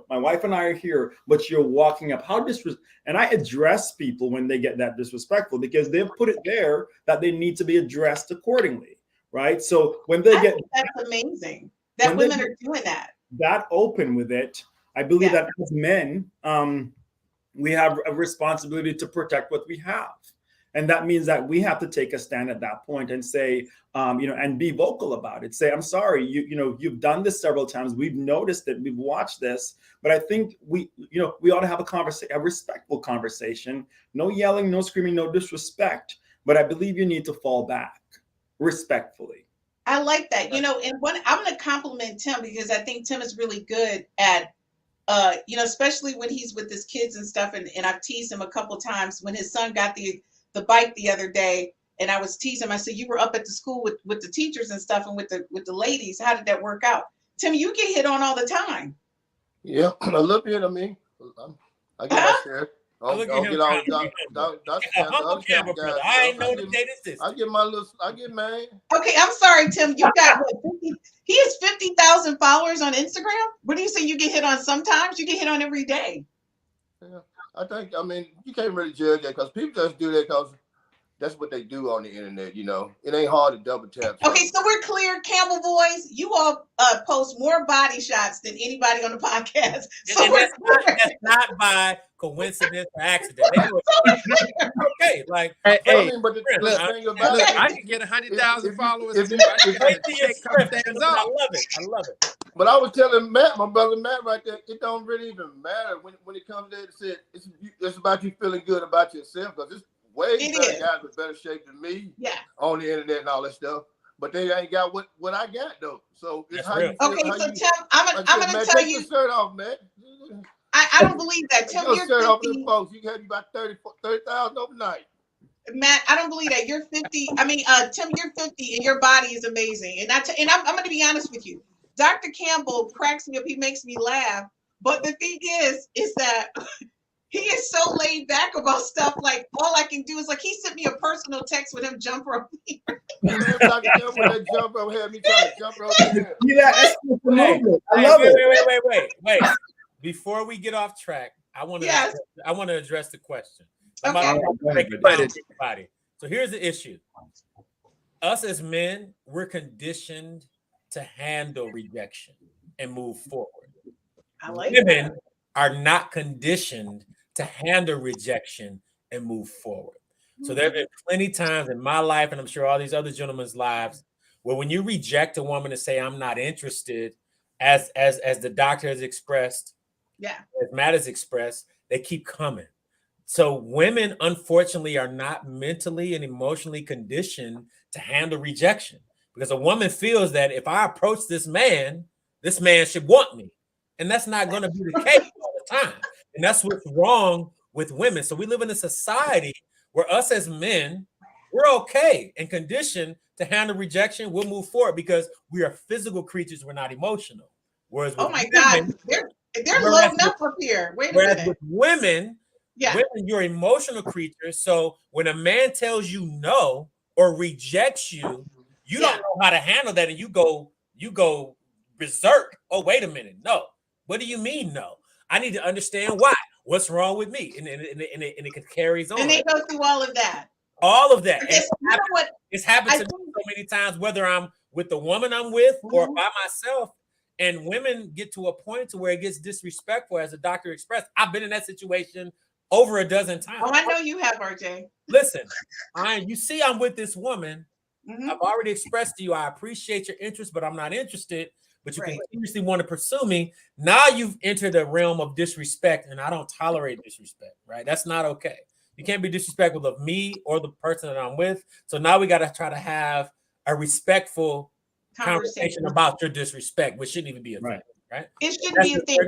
my wife and I are here, but you're walking up. And I address people when they get that disrespectful because they've put it there that they need to be addressed accordingly. Right. So when they get. That's amazing that women are doing that. That open with it. I believe that as men, we have a responsibility to protect what we have. And that means that we have to take a stand at that point and say, and be vocal about it. Say, I'm sorry, you've done this several times. We've noticed it. We've watched this. But I think we ought to have a respectful conversation. No yelling, no screaming, no disrespect. But I believe you need to fall back respectfully. I like that. I'm going to compliment Tim because I think Tim is really good at especially when he's with his kids and stuff. And I've teased him a couple times when his son got the bike the other day. And I was teasing him. I said, you were up at the school with the teachers and stuff and with the ladies. How did that work out? Tim, you get hit on all the time. Yeah, a little bit. I mean, I get my share. I ain't know the day this is. I get mad. Okay, I'm sorry, Tim. You got what? He has 50,000 followers on Instagram. What do you say you get hit on sometimes? You get hit on every day. Yeah, you can't really judge that because people just do that because that's what they do on the internet. It ain't hard to double tap. Okay, so we're clear, Campbell boys. You all post more body shots than anybody on the podcast. So that's not by coincidence or accident. Okay, like but the thing about it, I can get 100,000 followers. I love it. But I was telling Matt, my brother Matt, right there, it don't really even matter when it comes to it. It's about you feeling good about yourself because it's way better guys with better shape than me on the internet and all that stuff. But they ain't got what I got though. So it's how you feel. Okay, so Tim, I'm gonna tell take you. Your shirt off, Matt. I don't believe that. Tim, you're 50. Folks, you got about 30,000 overnight. Matt, I don't believe that. You're 50. Tim, you're 50 and your body is amazing. And I'm going to be honest with you. Dr. Campbell cracks me up. He makes me laugh. But the thing is that he is so laid back about stuff. Like all I can do is he sent me a personal text with him jump rope. Dr. Campbell, that jump rope had me trying to jump rope. I love it. Wait. Before we get off track, I want to address the question. Okay. So here's the issue. Us as men, we're conditioned to handle rejection and move forward. Women are not conditioned to handle rejection and move forward. So there have been plenty times in my life, and I'm sure all these other gentlemen's lives, where when you reject a woman and say, I'm not interested, as the doctor has expressed, as Matt has expressed, they keep coming. So women, unfortunately, are not mentally and emotionally conditioned to handle rejection because a woman feels that if I approach this man should want me. And that's not going to be the case all the time. And that's what's wrong with women. So we live in a society where us as men, we're okay and conditioned to handle rejection. We'll move forward because we are physical creatures. We're not emotional. Whereas with God, they're loading up here. Wait a minute. With women, you're emotional creatures. So when a man tells you no or rejects you, you don't know how to handle that, and you go berserk. Oh, wait a minute, no. What do you mean no? I need to understand why. What's wrong with me? And it carries on. And they go through all of that. All of that. It's happened to me so many times, whether I'm with the woman I'm with or by myself. And women get to a point to where it gets disrespectful, as the doctor expressed. I've been in that situation over a dozen times. Oh, I know you have, RJ. Listen, you see I'm with this woman. I've already expressed to you, I appreciate your interest, but I'm not interested. But you continuously want to pursue me. Now you've entered the realm of disrespect, and I don't tolerate disrespect, right? That's not okay. You can't be disrespectful of me or the person that I'm with. So now we got to try to have a respectful conversation about your disrespect, which shouldn't even be a thing, right? It shouldn't be a thing.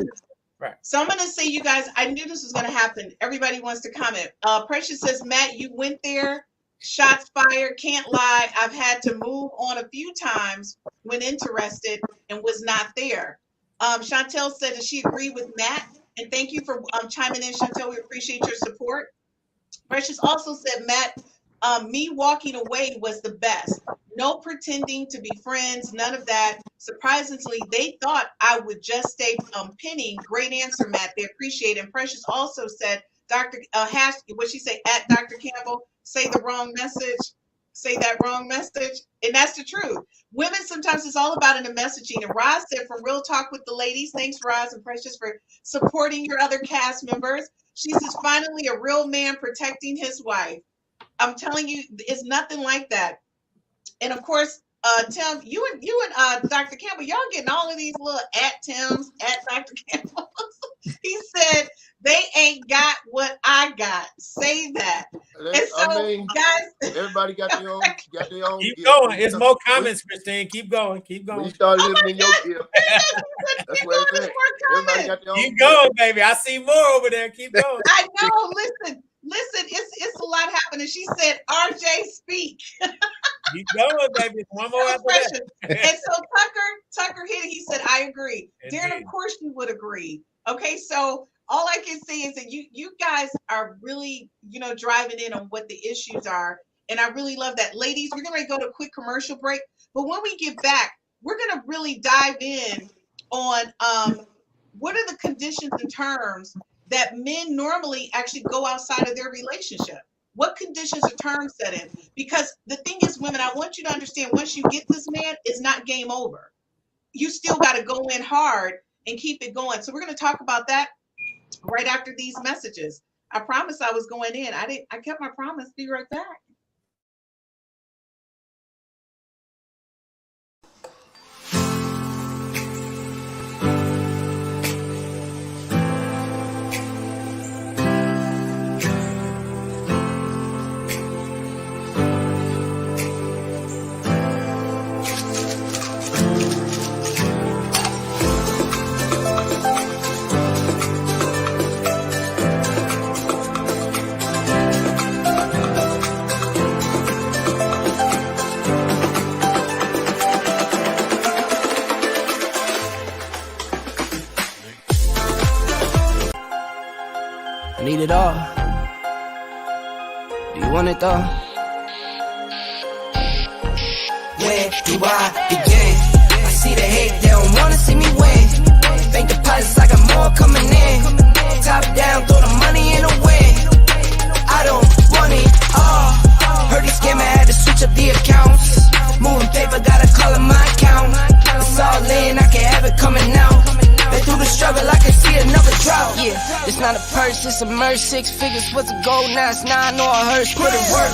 Right. So I'm going to say, you guys, I knew this was going to happen. Everybody wants to comment. Precious says, Matt, you went there. Shots fired. Can't lie. I've had to move on a few times when interested and was not there. Chantel said that she agreed with Matt, and thank you for chiming in, Chantel. We appreciate your support. Precious also said, Matt, me walking away was the best. No pretending to be friends, none of that. Surprisingly, they thought I would just stay pinning. Great answer, Matt. They appreciate it. And Precious also said, Dr. What she say, at Dr. Campbell, say the wrong message. Say that wrong message. And that's the truth. Women, sometimes it's all about in the messaging. And Roz said, from Real Talk with the Ladies, thanks, Roz and Precious, for supporting your other cast members. She says, finally, a real man protecting his wife. I'm telling you, it's nothing like that. And of course, Tim, you and Dr. Campbell, y'all getting all of these little at Tim's, at Dr. Campbell. He said, they ain't got what I got. Say that. And so, I mean, guys, everybody got their own. Keep going. It's more comments, Christine. Keep going. Keep going. We start living in your gift. That's what it is. Everybody got their own. Keep going, baby. I see more over there. Keep going. I know. Listen, it's a lot happening. She said, RJ, speak. Keep going, baby. One more after that. And so Tucker hit it. He said, I agree. Indeed. Darren, of course you would agree. Okay, so all I can say is that you guys are really, driving in on what the issues are. And I really love that. Ladies, we're going to go to a quick commercial break. But when we get back, we're going to really dive in on what are the conditions and terms that men normally actually go outside of their relationship. What conditions or terms set in? Because the thing is, women, I want you to understand, once you get this man, it's not game over. You still got to go in hard and keep it going. So we're going to talk about that right after these messages. I promised I was going in. I kept my promise. Be right back. Need it all. Do you want it though? Where do I begin? I see the hate, they don't wanna see me win. Bank deposits, I got more coming in. Top down, throw the money in the wind. I don't want it all. Heard he scammer, had to switch up the accounts. Moving paper, gotta call it my account. It's all in, I can have it coming out. Been through the struggle, I can see another drought. Yeah, it's not a purse, it's a merch. 6 figures was a goal, now it's 9 or a hearse. Put it work.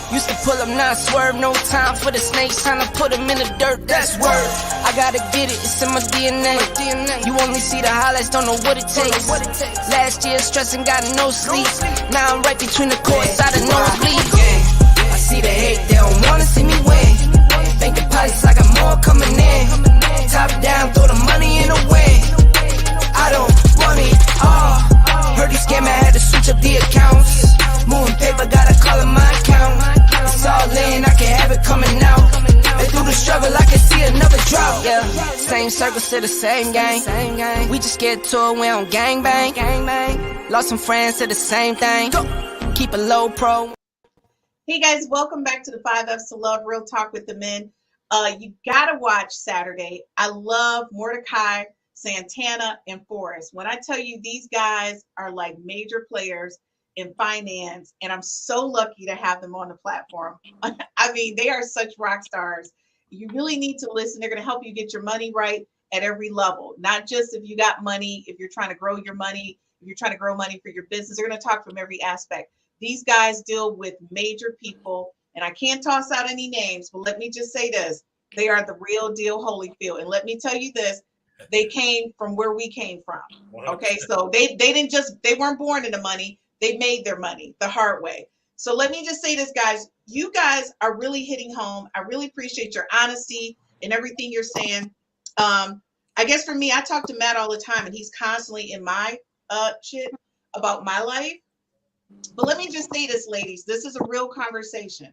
Used to pull up, now I swerve. No time for the snakes, time to put them in the dirt. That's word. I gotta get it, it's in my DNA. You only see the highlights, don't know what it takes. Last year stressing, got no sleep. Now I'm right between the courts, I don't know it bleeds. I see the hate, they don't wanna see me win. Bank deposits, I got more coming in. Top down, throw the money in the wind. I don't want it all. Heard he scammer, had to switch up the accounts. Moving paper, gotta call it my account. It's all in, I can have it coming out. And through the struggle, I can see another drought. Yeah, same circle, still the same gang. We just get to it, we don't gangbang. Lost some friends, to the same thing. Keep a low pro. Hey guys, welcome back to the 5 F's to Love, Real Talk with the Men. You gotta watch Saturday. I love Mordecai, Santana, and Forrest. When I tell you, these guys are like major players in finance, and I'm so lucky to have them on the platform. I mean, they are such rock stars. You really need to listen. They're going to help you get your money right at every level, not just if you got money, if you're trying to grow your money, if you're trying to grow money for your business. They're going to talk from every aspect. These guys deal with major people, and I can't toss out any names, but let me just say this. They are the real deal Holyfield. And let me tell you this, they came from where we came from. Okay, so they weren't born into money. They made their money the hard way. So let me just say this, guys. You guys are really hitting home. I really appreciate your honesty and everything you're saying. I guess for me, I talk to Matt all the time, and he's constantly in my shit about my life. But let me just say this, ladies. This is a real conversation.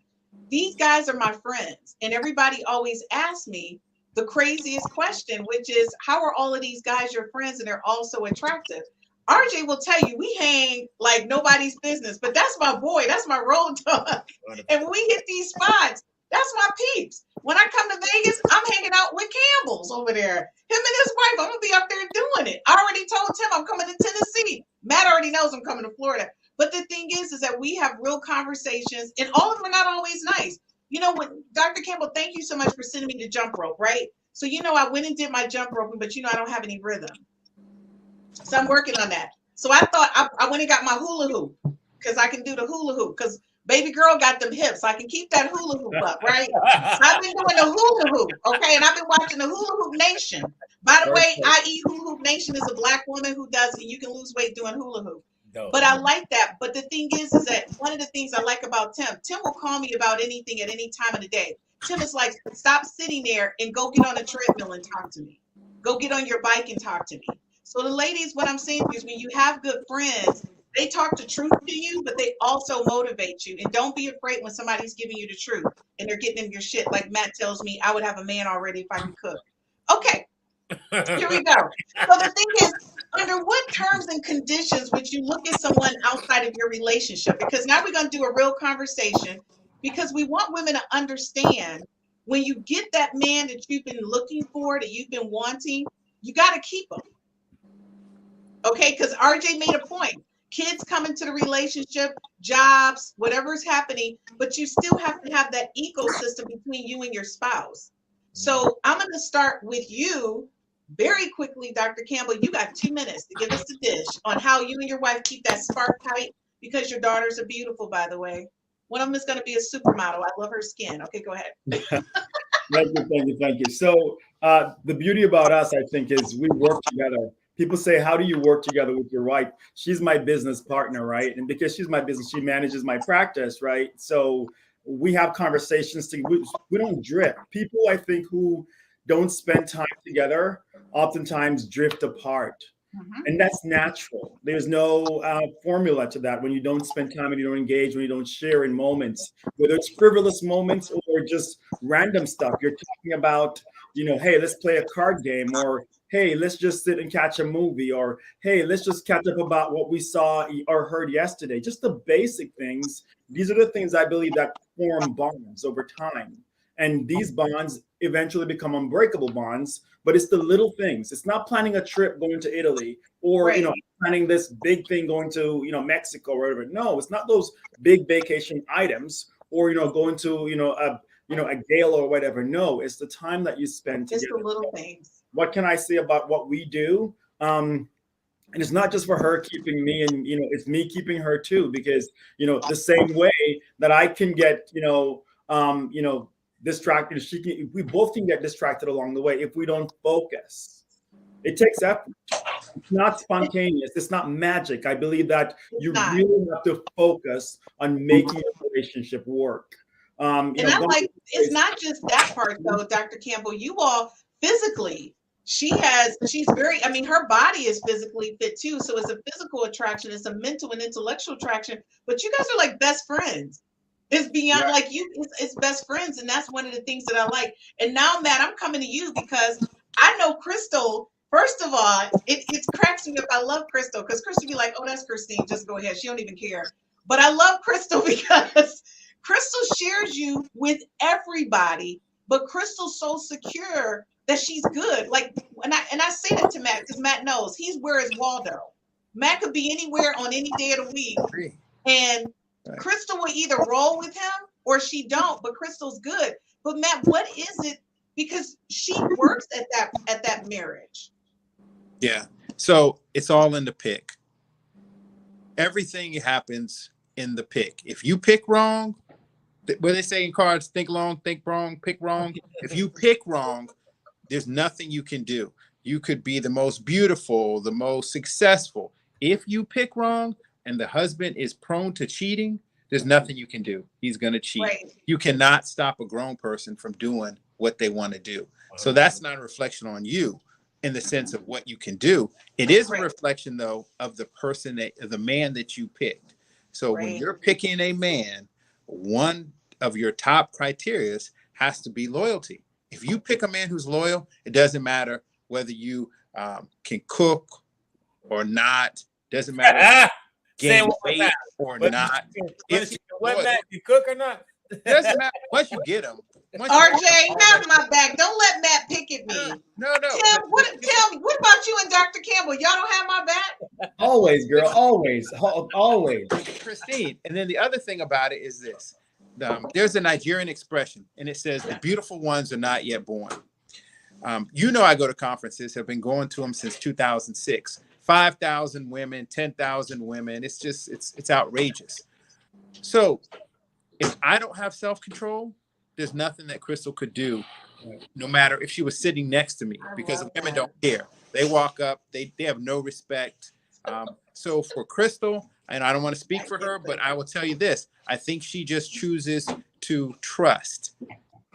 These guys are my friends, and everybody always asks me, the craziest question, which is, how are all of these guys your friends and they're all so attractive? RJ will tell you we hang like nobody's business, but that's my boy. That's my road dog. And when we hit these spots, that's my peeps. When I come to Vegas, I'm hanging out with Campbell's over there. Him and his wife, I'm going to be up there doing it. I already told Tim I'm coming to Tennessee. Matt already knows I'm coming to Florida. But the thing is that we have real conversations, and all of them are not always nice. You know, when Dr. Campbell, thank you so much for sending me the jump rope, right? So, you know, I went and did my jump roping, but, you know, I don't have any rhythm. So I'm working on that. So I thought I went and got my hula hoop because I can do the hula hoop because baby girl got them hips. So I can keep that hula hoop up, right? So I've been doing the hula hoop, okay? And I've been watching the Hula Hoop Nation. By the way, IE Hula Hoop Nation is a Black woman who does it. You can lose weight doing hula hoop. But I like that. But the thing is that one of the things I like about Tim will call me about anything at any time of the day. Tim is like, stop sitting there and go get on a treadmill and talk to me. Go get on your bike and talk to me. So the ladies, what I'm saying is when you have good friends, they talk the truth to you, but they also motivate you. And don't be afraid when somebody's giving you the truth and they're getting in your shit. Like Matt tells me, I would have a man already if I could cook. Okay, here we go. So the thing is, under what terms and conditions would you look at someone outside of your relationship? Because now we're going to do a real conversation because we want women to understand when you get that man that you've been looking for, that you've been wanting, you got to keep him. Okay, because RJ made a point. Kids come into the relationship, jobs, whatever's happening, but you still have to have that ecosystem between you and your spouse. So I'm going to start with you very quickly, Dr. Campbell. You got 2 minutes to give us the dish on how you and your wife keep that spark tight because your daughters are beautiful, by the way. One of them is going to be a supermodel. I love her skin. Okay, go ahead. Thank you. So the beauty about us, I think, is we work together. People say, how do you work together with your wife? She's my business partner, right? And because she's my business, she manages my practice, right? So we have conversations. We don't drift. People, I think, who don't spend time together oftentimes drift apart. Mm-hmm. And that's natural. There's no formula to that when you don't spend time and you don't engage, when you don't share in moments, whether it's frivolous moments or just random stuff. You're talking about, you know, hey, let's play a card game, or hey, let's just sit and catch a movie, or hey, let's just catch up about what we saw or heard yesterday. Just the basic things. These are the things I believe that form bonds over time. And these bonds eventually become unbreakable bonds, but it's the little things. It's not planning a trip going to Italy or, right, you know, planning this big thing going to, you know, Mexico or whatever. No, it's not those big vacation items or, you know, going to, a gala or whatever. No, it's the time that you spend together. It's the little things. What can I say about what we do? And it's not just for her keeping me, and, you know, it's me keeping her too, because, you know, the same way that I can get, distracted, we both can get distracted along the way if we don't focus. It takes effort. It's not spontaneous. It's not magic. I believe that you really have to focus on making a relationship work. It's not just that part though, Dr. Campbell. You all physically, her body is physically fit too. So it's a physical attraction, it's a mental and intellectual attraction, but you guys are like best friends. It's beyond it's best friends. And that's one of the things that I like. And now, Matt, I'm coming to you because I know Crystal, first of all, it cracks me up. I love Crystal because Crystal be like, oh, that's Christine. Just go ahead. She don't even care. But I love Crystal because Crystal shares you with everybody, but Crystal's so secure that she's good. Like, and I say that to Matt because Matt knows he's where is Waldo. Matt could be anywhere on any day of the week. And Crystal will either roll with him or she don't, but Crystal's good. But Matt, what is it? Because she works at that marriage. Yeah. So it's all in the pick. Everything happens in the pick. If you pick wrong, what they say in cards, think long, think wrong, pick wrong. If you pick wrong, there's nothing you can do. You could be the most beautiful, the most successful. If you pick wrong, and the husband is prone to cheating, there's nothing you can do. He's going to cheat. Right. You cannot stop a grown person from doing what they want to do. So that's not a reflection on you in the sense of what you can do. It is a reflection, though, of the person, the man that you picked. So when you're picking a man, one of your top criteria has to be loyalty. If you pick a man who's loyal, it doesn't matter whether you can cook or not. Doesn't matter gain weight or not. What Matt, you cook or not? Doesn't matter once you get him. RJ, have my back. Don't let Matt pick at me. No. Tim, what about you and Dr. Campbell? Y'all don't have my back? Always, girl. Always. Christine. And then the other thing about it is this. There's a Nigerian expression, and it says, the beautiful ones are not yet born. I go to conferences, have been going to them since 2006. 5,000 women, 10,000 women. It's just, it's outrageous. So if I don't have self-control, there's nothing that Crystal could do, no matter if she was sitting next to me, because the women don't care. They walk up, they have no respect. So for Crystal, and I don't want to speak for her, but I will tell you this. I think she just chooses to trust.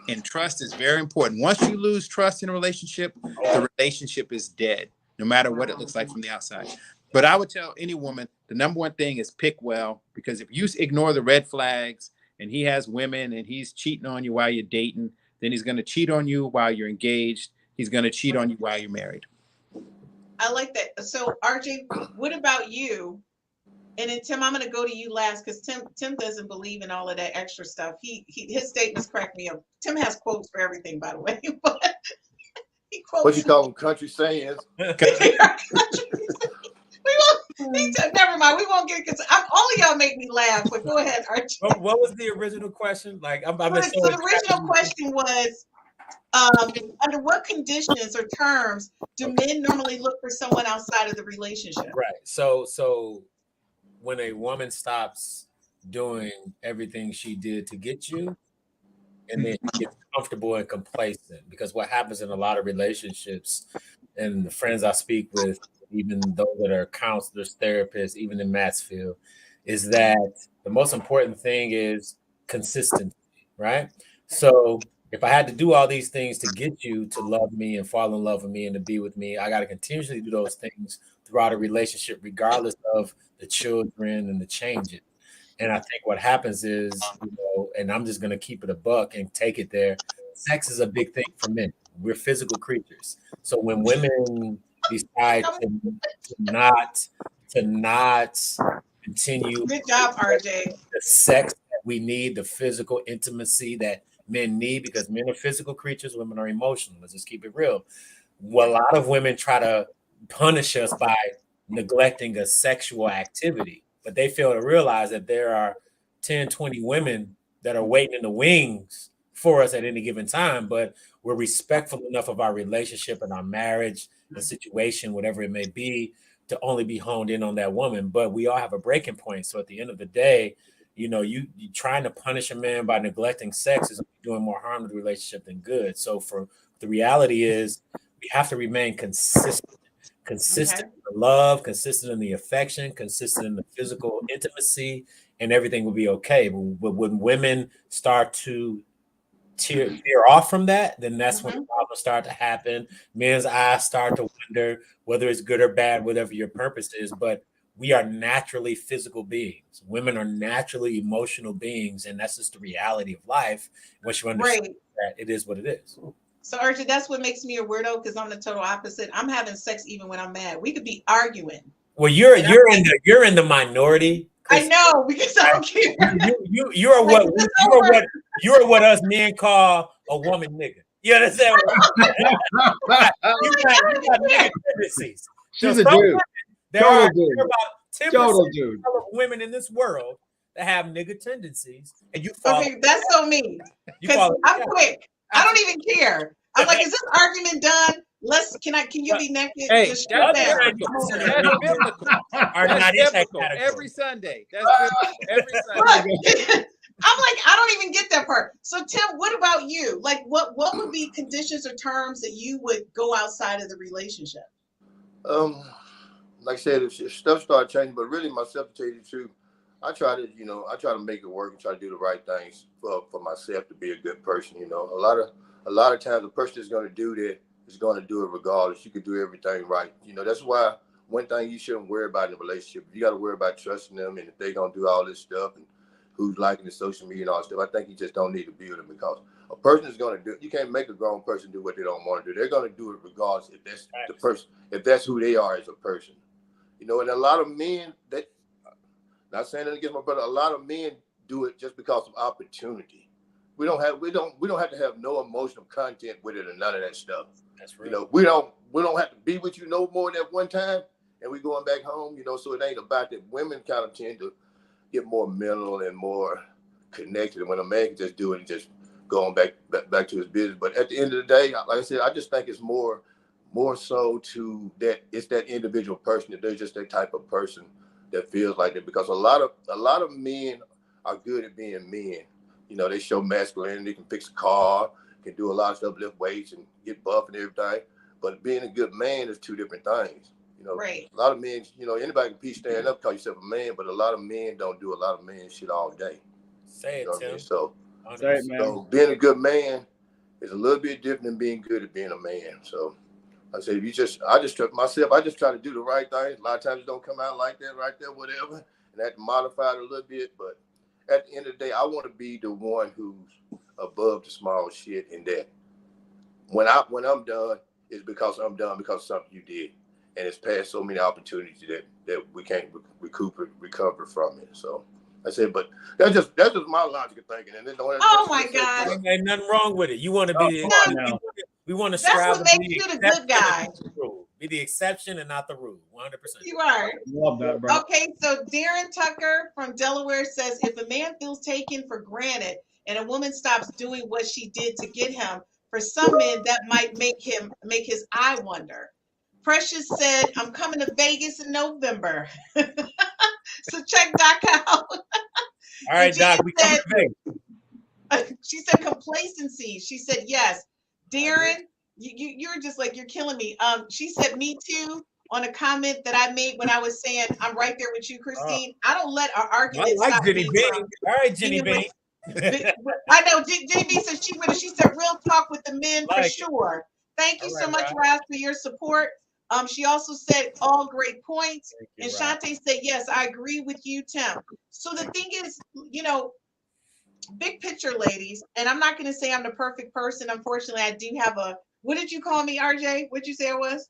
And trust is very important. Once you lose trust in a relationship, the relationship is dead, no matter what it looks like from the outside. But I would tell any woman, the number one thing is pick well, because if you ignore the red flags and he has women and he's cheating on you while you're dating, then he's going to cheat on you while you're engaged. He's going to cheat on you while you're married. I like that. So RJ, what about you? And then Tim, I'm going to go to you last, because Tim doesn't believe in all of that extra stuff. His statements crack me up. Tim has quotes for everything, by the way. But he quotes. What you call them? Country sayings. Never mind. We won't get, because all of y'all make me laugh. But go ahead, Archie. What was the original question? Like, the original question was, under what conditions or terms do men normally look for someone outside of the relationship? Right. So when a woman stops doing everything she did to get you, and then gets comfortable and complacent, because what happens in a lot of relationships, and the friends I speak with, even those that are counselors, therapists, even in Matt's field, is that the most important thing is consistency, right? So if I had to do all these things to get you to love me and fall in love with me and to be with me, I got to continuously do those things throughout a relationship, regardless of the children and the changes. And I think what happens is, and I'm just going to keep it a buck and take it there. Sex is a big thing for men. We're physical creatures. So when women decide to not continue, good job, RJ, the sex that we need, the physical intimacy that men need, because men are physical creatures, women are emotional. Let's just keep it real. Well, a lot of women try to punish us by neglecting a sexual activity, but they fail to realize that there are 10, 20 women that are waiting in the wings for us at any given time, but we're respectful enough of our relationship and our marriage, the situation, whatever it may be, to only be honed in on that woman. But we all have a breaking point. So at the end of the day, you trying to punish a man by neglecting sex is doing more harm to the relationship than good. So for the reality is, we have to remain consistent in the love, consistent in the affection, consistent in the physical intimacy, and everything will be okay. But when women start to tear off from that, then that's when problems start to happen. Men's eyes start to wonder whether it's good or bad, whatever your purpose is. But we are naturally physical beings. Women are naturally emotional beings, and that's just the reality of life. Once you understand that, it is what it is. So, Archie, that's what makes me a weirdo, because I'm the total opposite. I'm having sex even when I'm mad. We could be arguing. Well, you're in the minority. I know, because I don't care. You are what us men call a woman nigga. You understand? You got nigga tendencies. She's a dude. There are about 10% of women in this world that have nigga tendencies, and you fall. Okay, that's so mean. Because I'm quick. I don't even care. I'm like, is this argument done? Can you be naked? Hey, just that's biblical. Every Sunday. That's every Sunday. I'm like, I don't even get that part. So Tim, what about you? Like, what would be conditions or terms that you would go outside of the relationship? Like I said, if stuff started changing, but really myself, to tell you the truth, I try to make it work and try to do the right things for myself to be a good person. A lot of times the person that's going to do that is going to do it regardless. You can do everything right. That's why one thing you shouldn't worry about in a relationship, you got to worry about trusting them, and if they're going to do all this stuff and who's liking the social media and all that stuff, I think you just don't need to be with them, because A person is going to do. You can't make a grown person do what they don't want to do. They're going to do it regardless if that's the person, if that's who they are as a person. You know, and a lot of men, that, not saying that against my brother, a lot of men do it just because of opportunity. We don't have to have no emotional content with it or none of that stuff. That's real. You know, we don't have to be with you no more than that one time, and we going back home. You know, so it ain't about that. Women kind of tend to get more mental and more connected, and when a man can just do it and just go on back to his business. But at the end of the day, like I said, I just think it's more so to that it's that individual person, that they're just that type of person that feels like that, because a lot of men are good at being men. You know, they show masculinity, can fix a car, can do a lot of stuff, lift weights and get buff and everything. But being a good man is two different things. You know, right. A lot of men, you know, anybody can be stand up, call yourself a man, but a lot of men don't do a lot of man shit all day. Say it, you know Tim. I mean? So Being a good man is a little bit different than being good at being a man. So I say, I just trust myself. I just try to do the right thing. A lot of times it don't come out like that right there, whatever. And I have to modify it a little bit. But at the end of the day, I want to be the one who's above the small shit, and that when I'm done, it's because I'm done because of something you did. And it's past so many opportunities that we can't recover from it. So I said, but that's just my logic of thinking. And then oh my God, ain't nothing wrong with it. You want to be we want to strive. That's what to makes be you the good guy. Be the exception and not the rule. 100%. You are. Love that, bro. Okay, so Darren Tucker from Delaware says, if a man feels taken for granted and a woman stops doing what she did to get him, for some men that might make his eye wander. Precious said, I'm coming to Vegas in November. So check Doc out. All right, Doc, we coming to Vegas. She said complacency. She said yes. Darren, you're just like, you're killing me. She said me too on a comment that I made when I was saying I'm right there with you, Christine. I don't let our arguments I like stop Jenny me. B. All right, Jenny B. I know Jenny B said she would have. She said real talk with the men for sure. Thank you so much, Raz, for your support. She also said all great points. And Shante said, yes, I agree with you, Tim. So the thing is, you know, big picture, ladies, and I'm not going to say I'm the perfect person. Unfortunately, I do have what did you call me, RJ? What'd you say I was?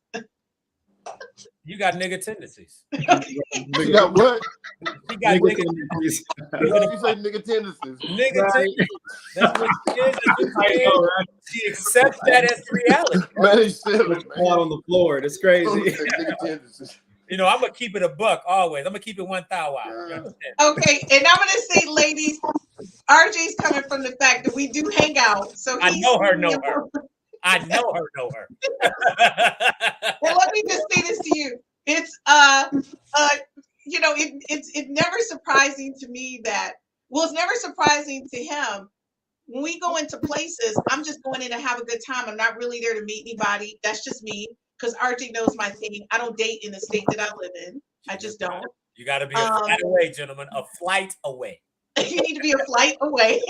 You got nigga tendencies. You got what? You got nigga tendencies. You say nigga tendencies. Nigga tendencies. That's what she is. I know, right? She accepts that as reality. Man, he's silly, man. On the floor. That's crazy. Nigga tendencies. You know, I'm going to keep it a buck always. I'm going to keep it 1,000. Okay, and I'm going to say, ladies, RJ's coming from the fact that we do hang out. So I know her. I know her. Well, let me just say this to you. It's you know, it's never surprising to me that, well, it's never surprising to him when we go into places. I'm just going in to have a good time. I'm not really there to meet anybody. That's just me, because RJ knows my thing. I don't date in the state that I live in. I just don't. You got to be a flight away, gentlemen. A flight away. You need to be a flight away.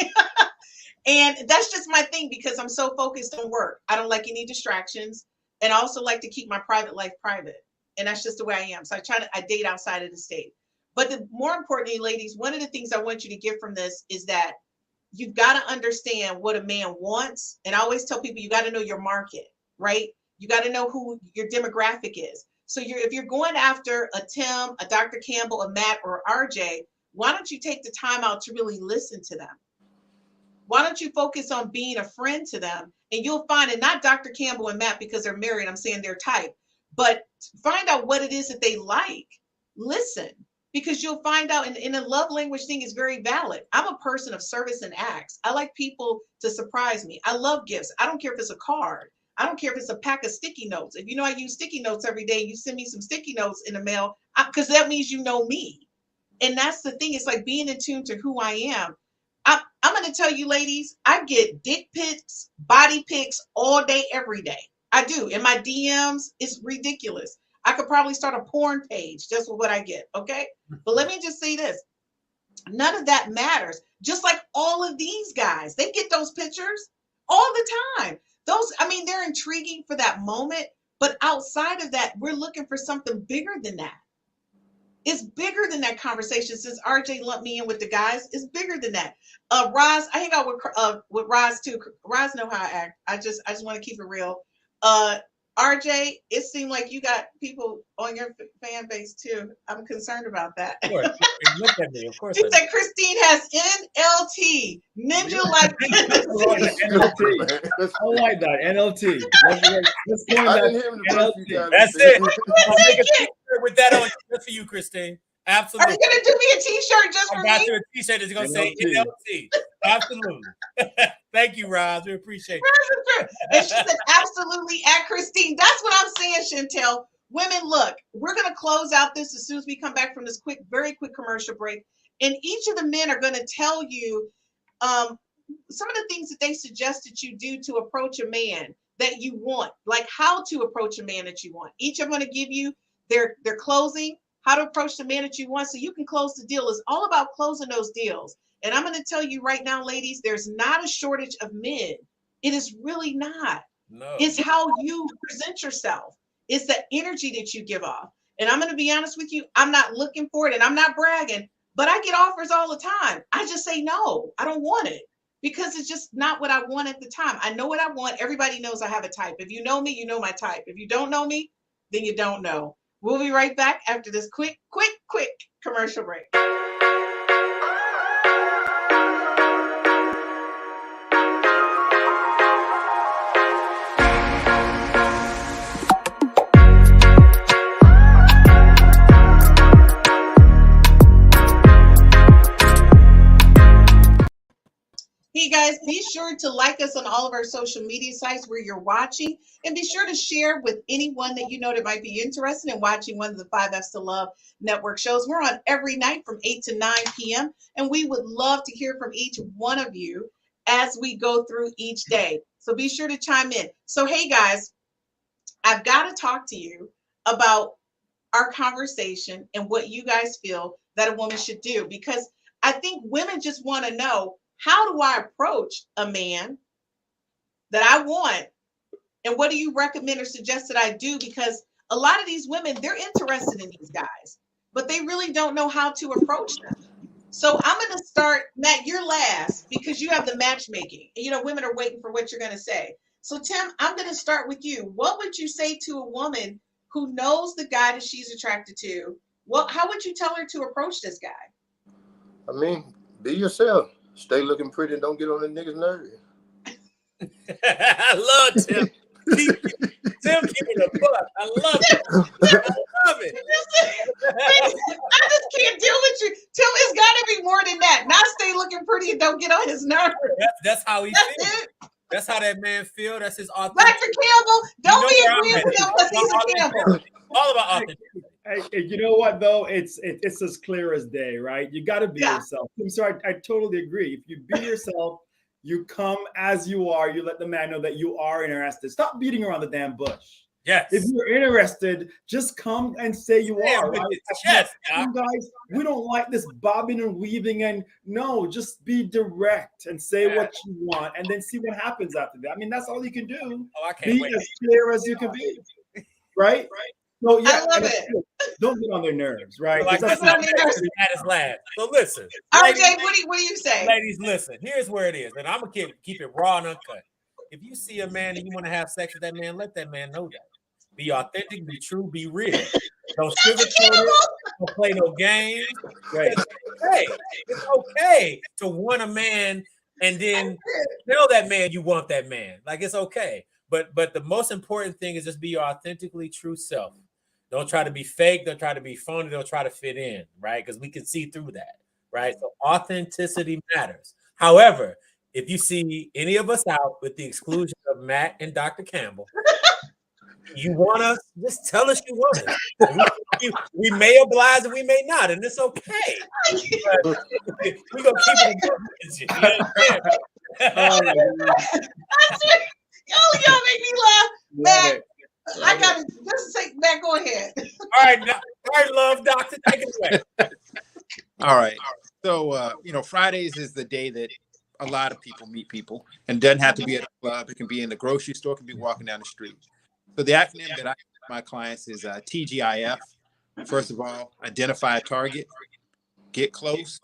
And that's just my thing, because I'm so focused on work. I don't like any distractions. And I also like to keep my private life private. And that's just the way I am. So I date outside of the state. But more importantly, ladies, one of the things I want you to get from this is that you've got to understand what a man wants. And I always tell people, you got to know your market, right? You got to know who your demographic is. So if you're going after a Tim, a Dr. Campbell, a Matt, or RJ, why don't you take the time out to really listen to them? Why don't you focus on being a friend to them? And you'll find, and not Dr. Campbell and Matt because they're married, I'm saying their type, but find out what it is that they like. Listen, because you'll find out, and the love language thing is very valid. I'm a person of service and acts. I like people to surprise me. I love gifts. I don't care if it's a card. I don't care if it's a pack of sticky notes. If you know I use sticky notes every day, you send me some sticky notes in the mail, because that means you know me. And that's the thing. It's like being in tune to who I am. I'm going to tell you, ladies, I get dick pics, body pics all day, every day. I do. In my DMs, it's ridiculous. I could probably start a porn page just with what I get. Okay. But let me just say this. None of that matters. Just like all of these guys, they get those pictures all the time. They're intriguing for that moment. But outside of that, we're looking for something bigger than that. It's bigger than that conversation. Since RJ lumped me in with the guys, it's bigger than that. Roz, I hang out with Roz too. Roz know how I act. I just want to keep it real. RJ, it seemed like you got people on your fan base too. I'm concerned about that. Of course. Look at me. Of course. She said Christine has NLT, ninja like NLT. I like that. NLT. Let's go NLT. That's it. I'll make a t-shirt with that on just for you, Christine. Absolutely. Are you gonna do me a t-shirt just for me? I got you a t-shirt that's gonna say NLT. Absolutely. Thank you, Roz. We appreciate it. And she said, absolutely at Christine. That's what I'm saying, Chantel. Women, look, we're gonna close out this as soon as we come back from this very quick commercial break. And each of the men are gonna tell you some of the things that they suggested you do to approach a man that you want, like how to approach a man that you want. Each of them gonna give you their closing, how to approach the man that you want so you can close the deal. It's all about closing those deals. And I'm going to tell you right now, ladies, there's not a shortage of men. It is really not. No. It's how you present yourself. It's the energy that you give off. And I'm going to be honest with you, I'm not looking for it and I'm not bragging, but I get offers all the time. I just say no, I don't want it because it's just not what I want at the time. I know what I want. Everybody knows I have a type. If you know me, you know my type. If you don't know me, then you don't know. We'll be right back after this quick commercial break. Hey guys, be sure to like us on all of our social media sites where you're watching, and be sure to share with anyone that you know that might be interested in watching one of the 5Fs to Love network shows. We're on every night from 8 to 9 p.m. and we would love to hear from each one of you as we go through each day. So be sure to chime in. So hey guys, I've got to talk to you about our conversation and what you guys feel that a woman should do, because I think women just want to know, how do I approach a man that I want? And what do you recommend or suggest that I do? Because a lot of these women, they're interested in these guys, but they really don't know how to approach them. So I'm going to start, Matt, you're last because you have the matchmaking. You know, women are waiting for what you're going to say. So Tim, I'm going to start with you. What would you say to a woman who knows the guy that she's attracted to? Well, how would you tell her to approach this guy? I mean, be yourself. Stay looking pretty and don't get on the niggas' nerves. I love Tim. Tim keeping a buck. I love it. I love it. I just can't deal with you. Tim, it's got to be more than that. Not stay looking pretty and don't get on his nerves. That's how he feels. That's how that man feels. That's his authentic. Dr. Campbell, don't be agreeing with him because he's a Campbell. All about authenticity. Hey, you know what though? It's as clear as day, right? You got to be yourself. So I totally agree. If you be yourself, you come as you are. You let the man know that you are interested. Stop beating around the damn bush. Yes. If you're interested, just come and say you are. Right? Yes. Guys, we don't like this bobbing and weaving. And no, just be direct and say what you want, and then see what happens after that. I mean, that's all you can do. Oh, I can't be wait. as clear as you can be. Right? So yeah, I love it. Don't get on their nerves, right? Like, that's at his last. So listen. RJ, what do you say? Ladies, listen. Here's where it is. And I'm going to keep it raw and uncut. If you see a man and you want to have sex with that man, let that man know that. Be authentic, be true, be real. Don't sugarcoat it. Don't play no games. Right. It's okay to want a man and then tell that man you want that man. Like, it's okay. But the most important thing is just be your authentically true self. Don't try to be fake. Don't try to be phony. Don't try to fit in, right? Because we can see through that, right? So authenticity matters. However, if you see any of us out with the exclusion of Matt and Dr. Campbell, you want us, just tell us you want us. We may oblige and we may not, and it's okay. We're going to keep it Y'all make me laugh. Matt, I got to just say, Matt, go ahead. All right, love, doctor, take it away. All right. So, Fridays is the day that a lot of people meet people, and doesn't have to be at a club. It can be in the grocery store, it can be walking down the street. So the acronym that I give my clients is TGIF, First of all, identify a target, get close,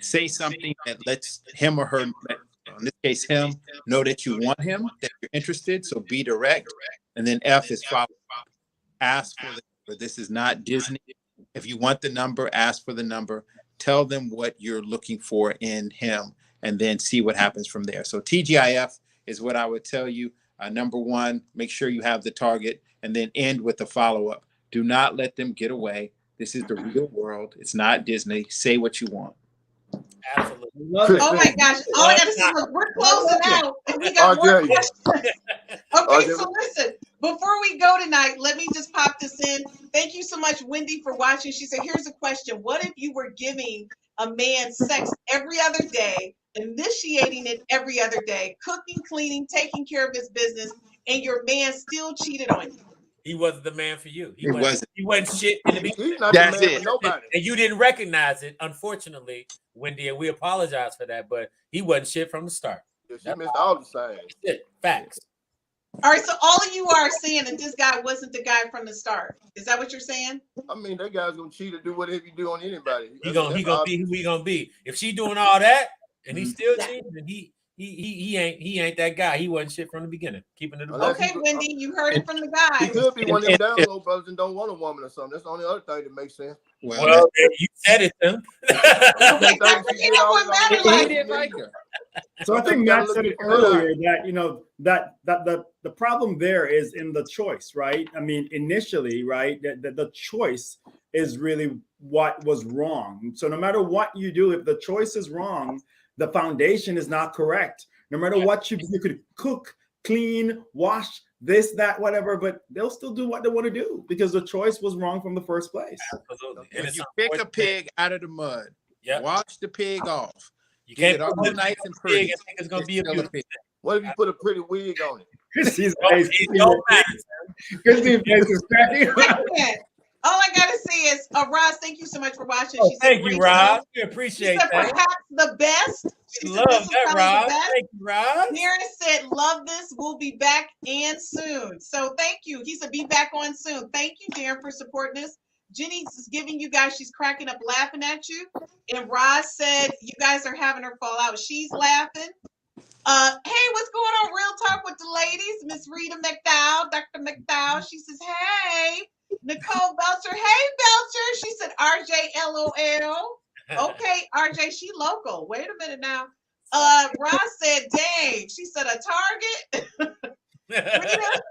say something that lets him or her, in this case him, know that you want him, that you're interested. So be direct. And then F is follow up. Ask for the number. This is not Disney. If you want the number, ask for the number. Tell them what you're looking for in him, and then see what happens from there. So TGIF is what I would tell you. Number one, make sure you have the target, and then end with the follow-up. Do not let them get away. This is the real world. It's not Disney. Say what you want. Absolutely. Oh my gosh. All I gotta say is we're closing out and we got more questions. Okay, so listen, before we go tonight, let me just pop this in. Thank you so much, Wendy, for watching. She said, here's a question. What if you were giving a man sex every other day, initiating it every other day, cooking, cleaning, taking care of his business, and your man still cheated on you? He wasn't the man for you. He wasn't. He wasn't shit in the beginning. He's not the man for nobody. And you didn't recognize it, unfortunately, Wendy, and we apologize for that, but he wasn't shit from the start. Yeah, she missed all the signs. Facts. All right, so all of you are saying that this guy wasn't the guy from the start. Is that what you're saying? I mean, that guy's gonna cheat or do whatever you do on anybody. He gonna be who he gonna be. If she doing all that and he's still cheating, then he ain't that guy. He wasn't shit from the beginning. Keeping it okay, Wendy, you heard it from the guy. He could be one of them down low brothers and don't want a woman or something. That's the only other thing that makes sense. Well, you said it then. He didn't like her. So I think Matt said it earlier that, you know, that the problem there is in the choice, right? I mean, initially, right, that the choice is really what was wrong. So no matter what you do, if the choice is wrong, the foundation is not correct. No matter what you could cook, clean, wash, this, that, whatever, but they'll still do what they want to do because the choice was wrong from the first place. Absolutely. If you pick a pig out of the mud, wash the pig off. You can't all nice and pretty. It's gonna be a beautiful pig. What if you put a pretty wig on it? Christy's face. Christy's face is cracking. All I gotta say is, Roz, thank you so much for watching. Oh, thank you, Roz. We appreciate that. Perhaps the best. She love that, Roz. Thank you, Roz. Darren said, love this. We'll be back and soon. So thank you. He said, be back on soon. Thank you, Darren, for supporting us. Jenny is giving you guys, she's cracking up laughing at you. And Roz said, you guys are having her fall out. She's laughing. Hey, what's going on? Real Talk with the ladies. Miss Rita McDowell, Dr. McDowell. She says, hey. Nicole Belcher. Hey, Belcher. She said, RJ LOL. Okay, RJ, she local. Wait a minute now. Roz said, dang. She said, a target. Rita,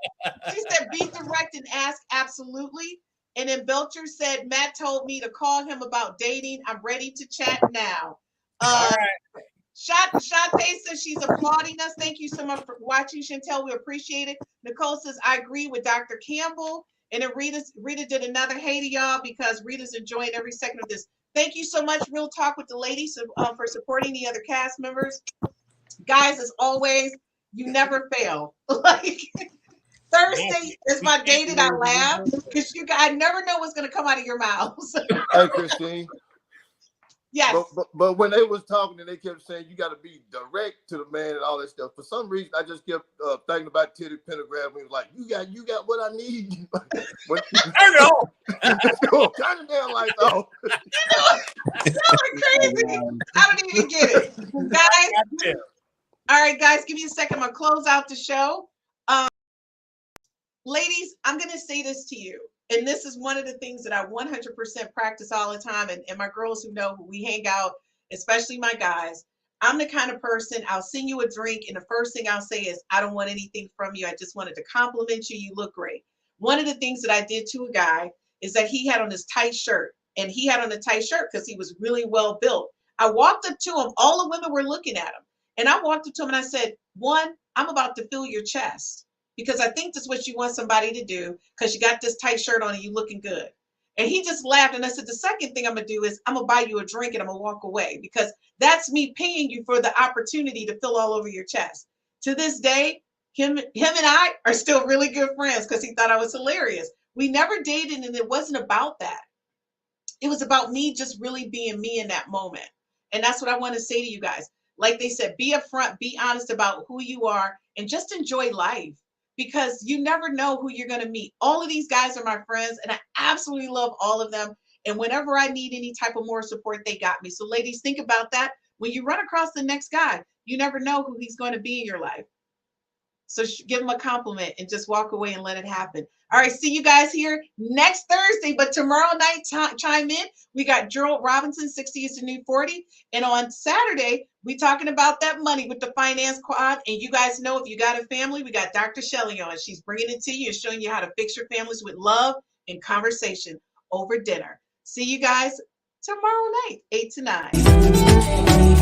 she said, be direct and ask absolutely. And then Belcher said, Matt told me to call him about dating. I'm ready to chat now. All right. Shantae says she's applauding us. Thank you so much for watching, Chantel. We appreciate it. Nicole says, I agree with Dr. Campbell. And then Rita did another hey to y'all because Rita's enjoying every second of this. Thank you so much, Real Talk with the ladies, for supporting the other cast members. Guys, as always, you never fail. Like Thursday is my day that I laugh because I never know what's going to come out of your mouths. Hey, Christine. Yes. But when they was talking and they kept saying you got to be direct to the man and all that stuff, for some reason I just kept thinking about Teddy Pendergrass. He was like, you got what I need. Turn it on. Turn the damn lights off. Crazy. I don't even get it. Guys. All right, guys, give me a second. I'm going to close out the show. Ladies, I'm going to say this to you. And this is one of the things that I 100% practice all the time. And my girls who know, who we hang out, especially my guys, I'm the kind of person, I'll send you a drink. And the first thing I'll say is, I don't want anything from you. I just wanted to compliment you. You look great. One of the things that I did to a guy is that he had on this tight shirt. And he had on a tight shirt because he was really well built. I walked up to him. All the women were looking at him. And I walked up to him and I said, one, I'm about to fill your chest. Because I think that's what you want somebody to do because you got this tight shirt on and you looking good. And he just laughed. And I said, the second thing I'm going to do is I'm going to buy you a drink and I'm going to walk away because that's me paying you for the opportunity to fill all over your chest. To this day, him and I are still really good friends because he thought I was hilarious. We never dated and it wasn't about that. It was about me just really being me in that moment. And that's what I want to say to you guys. Like they said, be upfront, be honest about who you are and just enjoy life. Because you never know who you're going to meet. All of these guys are my friends, and I absolutely love all of them. And whenever I need any type of more support, they got me. So ladies, think about that. When you run across the next guy, you never know who he's going to be in your life. So give him a compliment and just walk away and let it happen. All right, see you guys here next Thursday. But tomorrow night, chime in. We got Gerald Robinson, 60 is the new 40. And on Saturday, we talking about that money with the finance quad. And you guys know, if you got a family, we got Dr. Shelley on. She's bringing it to you and showing you how to fix your families with love and conversation over dinner. See you guys tomorrow night, 8 to 9.